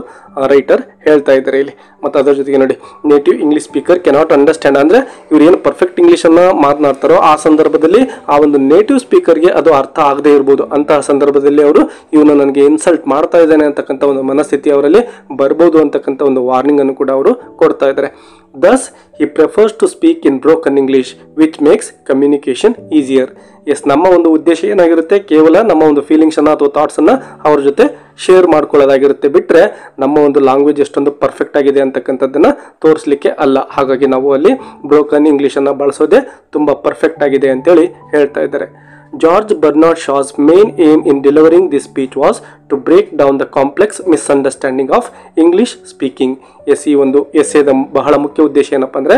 ರೈಟರ್ ಹೇಳ್ತಾ ಇದ್ದಾರೆ ಇಲ್ಲಿ. ಮತ್ತು ಅದರ ಜೊತೆಗೆ ನೋಡಿ, native English speaker cannot understand, ಅಂದರೆ ಇವ್ರು ಏನು ಪರ್ಫೆಕ್ಟ್ ಇಂಗ್ಲೀಷನ್ನು ಮಾತನಾಡ್ತಾರೋ ಆ ಸಂದರ್ಭದಲ್ಲಿ ಆ ಒಂದು ನೇಟಿವ್ ಸ್ಪೀಕರ್ಗೆ ಅದು ಅರ್ಥ ಆಗದೇ ಇರ್ಬೋದು. ಅಂತಹ ಸಂದರ್ಭದಲ್ಲಿ ಅವರು ಇವನು ನನಗೆ ಇನ್ಸಲ್ಟ್ ಮಾಡ್ತಾ ಇದ್ದಾನೆ ಅಂತಕ್ಕಂಥ ಒಂದು ಮನಸ್ಥಿತಿ ಅವರಲ್ಲಿ ಬರ್ಬೋದು ಅಂತಕ್ಕಂಥ ಒಂದು ವಾರ್ನಿಂಗ್ ಅನ್ನು ಕೂಡ ಅವರು ಕೊಡ್ತಾ ಇದ್ದಾರೆ. Thus, he prefers to speak in broken English, which makes communication easier. Yes, ನಮ್ಮ ಒಂದು ಉದ್ದೇಶ ಏನಾಗಿರುತ್ತೆ, ಕೇವಲ ನಮ್ಮ ಒಂದು ಫೀಲಿಂಗ್ಸನ್ನು ಅಥವಾ ಥಾಟ್ಸನ್ನು ಅವ್ರ ಜೊತೆ ಶೇರ್ ಮಾಡ್ಕೊಳ್ಳೋದಾಗಿರುತ್ತೆ, ಬಿಟ್ಟರೆ ನಮ್ಮ ಒಂದು ಲ್ಯಾಂಗ್ವೇಜ್ ಎಷ್ಟೊಂದು ಪರ್ಫೆಕ್ಟ್ ಆಗಿದೆ ಅಂತಕ್ಕಂಥದ್ದನ್ನು ತೋರಿಸಲಿಕ್ಕೆ ಅಲ್ಲ. ಹಾಗಾಗಿ ನಾವು ಅಲ್ಲಿ ಬ್ರೋಕನ್ ಇಂಗ್ಲೀಷನ್ನು ಬಳಸೋದೇ ತುಂಬ ಪರ್ಫೆಕ್ಟ್ ಆಗಿದೆ ಅಂತೇಳಿ ಹೇಳ್ತಾ ಇದ್ದಾರೆ. George Bernard Shaw's main aim in delivering this speech was to break down the complex misunderstanding of English speaking. Yes, ಈ ಒಂದು ಎಸ್ಸೇದ ಬಹಳ ಮುಖ್ಯ ಉದ್ದೇಶ ಏನಪ್ಪ ಅಂದರೆ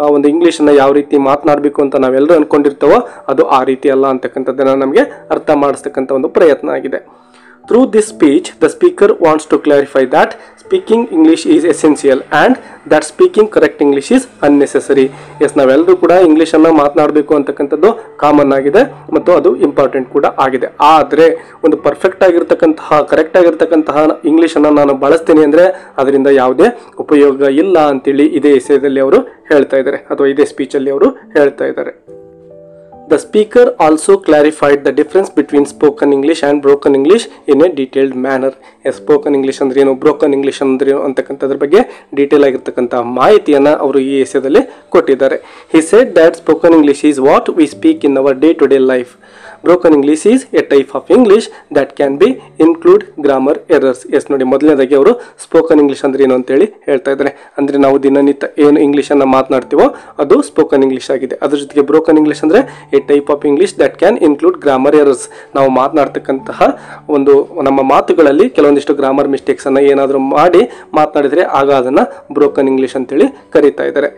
ಆ ಒಂದು ಇಂಗ್ಲೀಷನ್ನು ಯಾವ ರೀತಿ ಮಾತನಾಡಬೇಕು ಅಂತ ನಾವೆಲ್ಲರೂ ಅಂದ್ಕೊಂಡಿರ್ತೇವೋ ಅದು ಆ ರೀತಿ ಅಲ್ಲ ಅಂತಕ್ಕಂಥದ್ದನ್ನು ನಮಗೆ ಅರ್ಥ ಮಾಡಿಸ್ತಕ್ಕಂಥ ಒಂದು ಪ್ರಯತ್ನ ಆಗಿದೆ. Through this speech, the speaker wants to clarify that speaking English is essential and that speaking correct English is unnecessary. Yes, ನಾವೆಲ್ಲರೂ ಕೂಡ ಇಂಗ್ಲೀಷನ್ನು ಮಾತನಾಡಬೇಕು ಅಂತಕ್ಕಂಥದ್ದು ಕಾಮನ್ ಆಗಿದೆ ಮತ್ತು ಅದು ಇಂಪಾರ್ಟೆಂಟ್ ಕೂಡ ಆಗಿದೆ. ಆದರೆ ಒಂದು ಪರ್ಫೆಕ್ಟ್ ಆಗಿರ್ತಕ್ಕಂತಹ ಕರೆಕ್ಟ್ ಆಗಿರ್ತಕ್ಕಂತಹ ಇಂಗ್ಲೀಷನ್ನು ನಾನು ಬಳಸ್ತೀನಿ ಅಂದರೆ ಅದರಿಂದ ಯಾವುದೇ ಉಪಯೋಗ ಇಲ್ಲ ಅಂತೇಳಿ ಇದೇ ವಿಷಯದಲ್ಲಿ ಅವರು ಹೇಳ್ತಾ ಇದ್ದಾರೆ ಅಥವಾ ಇದೇ ಸ್ಪೀಚಲ್ಲಿ ಅವರು ಹೇಳ್ತಾ ಇದ್ದಾರೆ. The speaker also clarified the difference between spoken English and broken English in a detailed manner. Spoken English ಅಂದ್ರೆ ಏನು, ಬ್ರೋಕನ್ ಇಂಗ್ಲೀಷ್ ಅಂದ್ರೆ ಏನು ಅಂತಕ್ಕಂಥದ್ರ ಬಗ್ಗೆ ಡೀಟೇಲ್ ಆಗಿರ್ತಕ್ಕಂಥ ಮಾಹಿತಿಯನ್ನು ಅವರು ಈ ವಿಷಯದಲ್ಲಿ ಕೊಟ್ಟಿದ್ದಾರೆ. He said that spoken English is what we speak in our day-to-day life. Broken English is a type of English that can be include grammar errors. Yes ನೋಡಿ, ಮೊದಲನೇದಾಗಿ ಅವರು ಸ್ಪೋಕನ್ ಇಂಗ್ಲೀಷ್ ಅಂದ್ರೆ ಏನು ಅಂತೇಳಿ ಹೇಳ್ತಾ ಇದ್ದಾರೆ. ಅಂದರೆ ನಾವು ದಿನನಿತ್ಯ ಏನು ಇಂಗ್ಲೀಷನ್ನು ಮಾತನಾಡ್ತೀವೋ ಅದು ಸ್ಪೋಕನ್ ಇಂಗ್ಲೀಷ್ ಆಗಿದೆ. ಅದ್ರ ಜೊತೆಗೆ ಬ್ರೋಕನ್ ಇಂಗ್ಲೀಷ್ ಅಂದರೆ A type of English that can include grammar errors. ನಾವು ಮಾತನಾಡ್ತಕ್ಕಂತಹ ಒಂದು ನಮ್ಮ ಮಾತುಗಳಲ್ಲಿ ಕೆಲವೊಂದಿಷ್ಟು ಗ್ರಾಮರ್ ಮಿಸ್ಟೇಕ್ಸನ್ನು ಏನಾದರೂ ಮಾಡಿ ಮಾತನಾಡಿದರೆ ಆಗ ಅದನ್ನು ಬ್ರೋಕನ್ ಇಂಗ್ಲೀಷ್ ಅಂತೇಳಿ ಕರೀತಾ ಇದ್ದಾರೆ.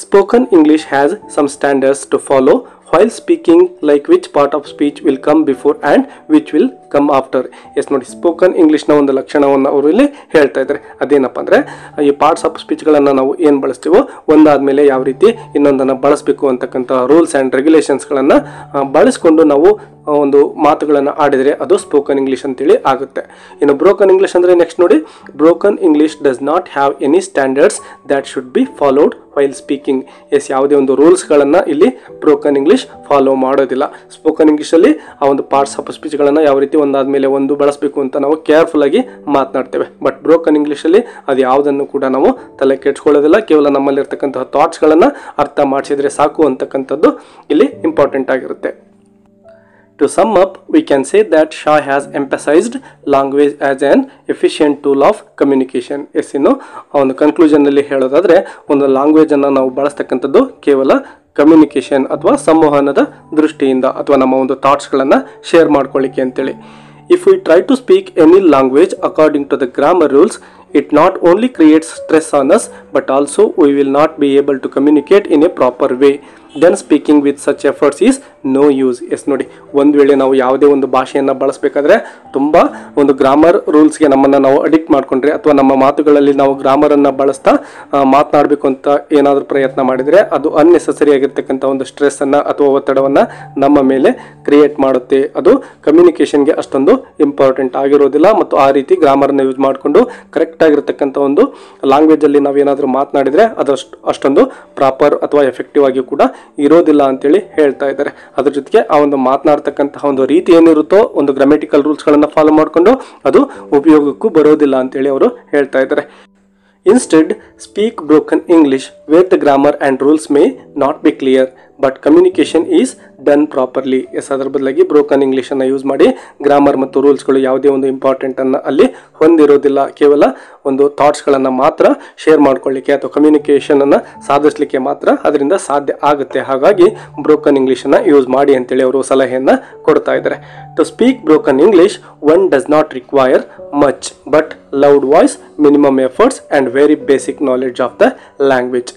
Spoken English has some standards to follow while speaking, like which part of speech will come before and which will come after. Yes ನೋಡಿ, ಸ್ಪೋಕನ್ ಇಂಗ್ಲೀಷ್ನ ಒಂದು ಲಕ್ಷಣವನ್ನು ಅವರು ಇಲ್ಲಿ ಹೇಳ್ತಾ ಇದ್ದಾರೆ. ಅದೇನಪ್ಪ ಅಂದರೆ ಈ ಪಾರ್ಟ್ಸ್ ಆಫ್ ಸ್ಪೀಚ್ಗಳನ್ನು ನಾವು ಏನು ಬಳಸ್ತೀವೋ ಒಂದಾದ್ಮೇಲೆ ಯಾವ ರೀತಿ ಇನ್ನೊಂದನ್ನು ಬಳಸಬೇಕು ಅಂತಕ್ಕಂಥ ರೂಲ್ಸ್ ಆ್ಯಂಡ್ ರೆಗ್ಯುಲೇಷನ್ಸ್ಗಳನ್ನು ಬಳಸ್ಕೊಂಡು ನಾವು ಒಂದು ಮಾತುಗಳನ್ನು ಆಡಿದರೆ ಅದು ಸ್ಪೋಕನ್ ಇಂಗ್ಲೀಷ್ ಅಂತೇಳಿ ಆಗುತ್ತೆ. ಇನ್ನು ಬ್ರೋಕನ್ ಇಂಗ್ಲೀಷ್ ಅಂದರೆ ನೆಕ್ಸ್ಟ್ ನೋಡಿ, broken English does not have any standards that should be followed while speaking. Yes, ಯಾವುದೇ ಒಂದು ರೂಲ್ಸ್ಗಳನ್ನು ಇಲ್ಲಿ ಬ್ರೋಕನ್ ಇಂಗ್ಲೀಷ್ ಫಾಲೋ ಮಾಡೋದಿಲ್ಲ. ಸ್ಪೋಕನ್ ಇಂಗ್ಲೀಷಲ್ಲಿ ಆ ಒಂದು ಪಾರ್ಟ್ಸ್ ಆಫ್ ಸ್ಪೀಚ್ಗಳನ್ನು ಯಾವ ರೀತಿ ಒಂದಾದ್ಮೇಲೆ ಒಂದು ಬಳಸಬೇಕು ಅಂತ ನಾವು ಕೇರ್ಫುಲ್ ಆಗಿ ಮಾತನಾಡ್ತೇವೆ. ಬಟ್ ಬ್ರೋಕನ್ ಇಂಗ್ಲೀಷಲ್ಲಿ ಅದು ಯಾವುದನ್ನು ಕೂಡ ನಾವು ತಲೆ ಕೆಡ್ಸ್ಕೊಳ್ಳೋದಿಲ್ಲ. ಕೇವಲ ನಮ್ಮಲ್ಲಿರ್ತಕ್ಕಂತಹ ಥಾಟ್ಸ್ಗಳನ್ನು ಅರ್ಥ ಮಾಡಿಸಿದ್ರೆ ಸಾಕು ಅಂತಕ್ಕಂಥದ್ದು ಇಲ್ಲಿ ಇಂಪಾರ್ಟೆಂಟ್ ಆಗಿರುತ್ತೆ. To sum up, we can say that Shah has emphasized language as an efficient tool of communication. Yes, ಇನ್ನು ಒಂದು ಕನ್ಕ್ಲೂಷನ್ನಲ್ಲಿ ಹೇಳೋದಾದರೆ ಒಂದು ಲ್ಯಾಂಗ್ವೇಜನ್ನು ನಾವು ಬಳಸ್ತಕ್ಕಂಥದ್ದು ಕೇವಲ ಕಮ್ಯುನಿಕೇಷನ್ ಅಥವಾ ಸಂವಹನದ ದೃಷ್ಟಿಯಿಂದ ಅಥವಾ ನಮ್ಮ ಒಂದು ಥಾಟ್ಸ್ಗಳನ್ನು ಶೇರ್ ಮಾಡ್ಕೊಳ್ಳಿಕ್ಕೆ ಅಂತೇಳಿ. If we try to speak any language according to the grammar rules, it not only creates stress on us, but also we will not be able to communicate in a proper way. Then speaking with such efforts is no use. Yes ನೋಡಿ, ಒಂದು ವೇಳೆ ನಾವು ಯಾವುದೇ ಒಂದು ಭಾಷೆಯನ್ನು ಬಳಸಬೇಕಾದ್ರೆ ತುಂಬ ಒಂದು grammar ರೂಲ್ಸ್ಗೆ ನಮ್ಮನ್ನು ನಾವು ಅಡಿಕ್ಟ್ ಮಾಡಿಕೊಂಡ್ರೆ ಅಥವಾ ನಮ್ಮ ಮಾತುಗಳಲ್ಲಿ ನಾವು ಗ್ರಾಮರನ್ನು ಬಳಸ್ತಾ ಮಾತನಾಡಬೇಕು ಅಂತ ಏನಾದರೂ ಪ್ರಯತ್ನ ಮಾಡಿದರೆ ಅದು ಅನ್ನೆಸೆಸರಿ ಆಗಿರ್ತಕ್ಕಂಥ ಒಂದು ಸ್ಟ್ರೆಸ್ಸನ್ನು ಅಥವಾ ಒತ್ತಡವನ್ನು ನಮ್ಮ ಮೇಲೆ ಕ್ರಿಯೇಟ್ ಮಾಡುತ್ತೆ. ಅದು ಕಮ್ಯುನಿಕೇಷನ್ಗೆ ಅಷ್ಟೊಂದು ಇಂಪಾರ್ಟೆಂಟ್ ಆಗಿರೋದಿಲ್ಲ. ಮತ್ತು ಆ ರೀತಿ ಗ್ರಾಮರನ್ನು ಯೂಸ್ ಮಾಡಿಕೊಂಡು ಕರೆಕ್ಟ್ ಆಗಿರ್ತಕ್ಕಂಥ ಒಂದು ಲ್ಯಾಂಗ್ವೇಜಲ್ಲಿ ನಾವೇನಾದರೂ ಮಾತನಾಡಿದರೆ ಅದು ಅಷ್ಟೊಂದು ಪ್ರಾಪರ್ ಅಥವಾ ಎಫೆಕ್ಟಿವ್ ಆಗಿ ಕೂಡ ಇರೋದಿಲ್ಲ ಅಂತೇಳಿ ಹೇಳ್ತಾ ಇದ್ದಾರೆ. ಅದ್ರ ಜೊತೆಗೆ ಆ ಒಂದು ಮಾತನಾಡ್ತಕ್ಕಂತಹ ಒಂದು ರೀತಿ ಏನಿರುತ್ತೋ ಒಂದು ಗ್ರಾಮೆಟಿಕಲ್ ರೂಲ್ಸ್ಗಳನ್ನು ಫಾಲೋ ಮಾಡಿಕೊಂಡು ಅದು ಉಪಯೋಗಕ್ಕೂ ಬರೋದಿಲ್ಲ ಅಂತೇಳಿ ಅವರು ಹೇಳ್ತಾ ಇದ್ದಾರೆ. Instead, speak broken English where the grammar and rules may not be clear, but communication is done properly. Yes, ಅದರ ಬದಲಾಗಿ ಬ್ರೋಕನ್ ಇಂಗ್ಲೀಷನ್ನು ಯೂಸ್ ಮಾಡಿ ಗ್ರಾಮರ್ ಮತ್ತು ರೂಲ್ಸ್ಗಳು ಯಾವುದೇ ಒಂದು ಇಂಪಾರ್ಟೆಂಟನ್ನು ಅಲ್ಲಿ ಹೊಂದಿರೋದಿಲ್ಲ. ಕೇವಲ ಒಂದು ಥಾಟ್ಸ್ಗಳನ್ನು ಮಾತ್ರ ಶೇರ್ ಮಾಡ್ಕೊಳ್ಳಿಕ್ಕೆ ಅಥವಾ ಕಮ್ಯುನಿಕೇಷನನ್ನು ಸಾಧಿಸಲಿಕ್ಕೆ ಮಾತ್ರ ಅದರಿಂದ ಸಾಧ್ಯ ಆಗುತ್ತೆ. ಹಾಗಾಗಿ ಬ್ರೋಕನ್ ಇಂಗ್ಲೀಷನ್ನು ಯೂಸ್ ಮಾಡಿ ಅಂತೇಳಿ ಅವರು ಸಲಹೆಯನ್ನು ಕೊಡ್ತಾ ಇದ್ದಾರೆ. To speak broken English one does not require much but loud voice, minimum efforts and very basic knowledge of the language.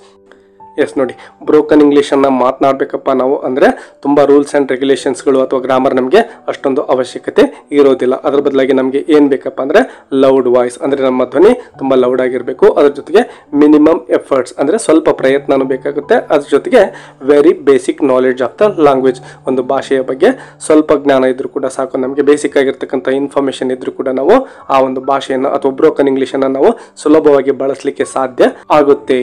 Yes ನೋಡಿ, ಬ್ರೋಕನ್ ಇಂಗ್ಲೀಷನ್ನು ಮಾತನಾಡಬೇಕಪ್ಪ ನಾವು ಅಂದರೆ ತುಂಬ ರೂಲ್ಸ್ ಆ್ಯಂಡ್ ರೆಗ್ಯುಲೇಷನ್ಸ್ಗಳು ಅಥವಾ ಗ್ರಾಮರ್ ನಮಗೆ ಅಷ್ಟೊಂದು ಅವಶ್ಯಕತೆ ಇರೋದಿಲ್ಲ. ಅದ್ರ ಬದಲಾಗಿ ನಮಗೆ ಏನು ಬೇಕಪ್ಪ ಅಂದರೆ ಲೌಡ್ ವಾಯ್ಸ್ ಅಂದರೆ ನಮ್ಮ ಧ್ವನಿ ತುಂಬ ಲೌಡ್ ಆಗಿರಬೇಕು. ಅದ್ರ ಜೊತೆಗೆ ಮಿನಿಮಮ್ ಎಫರ್ಟ್ಸ್ ಅಂದರೆ ಸ್ವಲ್ಪ ಪ್ರಯತ್ನನೂ ಬೇಕಾಗುತ್ತೆ. ಅದ್ರ ಜೊತೆಗೆ very basic knowledge of the language, ಒಂದು ಭಾಷೆಯ ಬಗ್ಗೆ ಸ್ವಲ್ಪ ಜ್ಞಾನ ಇದ್ರೂ ಕೂಡ ಸಾಕು. ನಮಗೆ ಬೇಸಿಕ್ ಆಗಿರ್ತಕ್ಕಂಥ ಇನ್ಫಾರ್ಮೇಷನ್ ಇದ್ರೂ ಕೂಡ ನಾವು ಆ ಒಂದು ಭಾಷೆಯನ್ನು ಅಥವಾ ಬ್ರೋಕನ್ ಇಂಗ್ಲೀಷನ್ನು ನಾವು ಸುಲಭವಾಗಿ ಬಳಸಲಿಕ್ಕೆ ಸಾಧ್ಯ ಆಗುತ್ತೆ.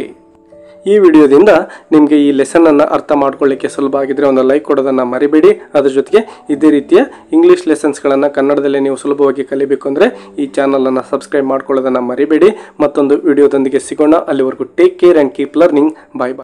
ಈ ವಿಡಿಯೋದಿಂದ ನಿಮಗೆ ಈ ಲೆಸನನ್ನು ಅರ್ಥ ಮಾಡ್ಕೊಳ್ಳಿಕ್ಕೆ ಸುಲಭ ಆಗಿದ್ರೆ ಒಂದು ಲೈಕ್ ಕೊಡೋದನ್ನು ಮರಿಬೇಡಿ. ಅದ್ರ ಜೊತೆಗೆ ಇದೇ ರೀತಿಯ ಇಂಗ್ಲೀಷ್ ಲೆಸನ್ಸ್ಗಳನ್ನು ಕನ್ನಡದಲ್ಲೇ ನೀವು ಸುಲಭವಾಗಿ ಕಲಿಬೇಕು ಅಂದರೆ ಈ ಚಾನಲನ್ನು ಸಬ್ಸ್ಕ್ರೈಬ್ ಮಾಡ್ಕೊಳ್ಳೋದನ್ನು ಮರಿಬೇಡಿ. ಮತ್ತೊಂದು ವಿಡಿಯೋದೊಂದಿಗೆ ಸಿಗೋಣ. ಅಲ್ಲಿವರೆಗೂ take care and keep learning. Bye bye.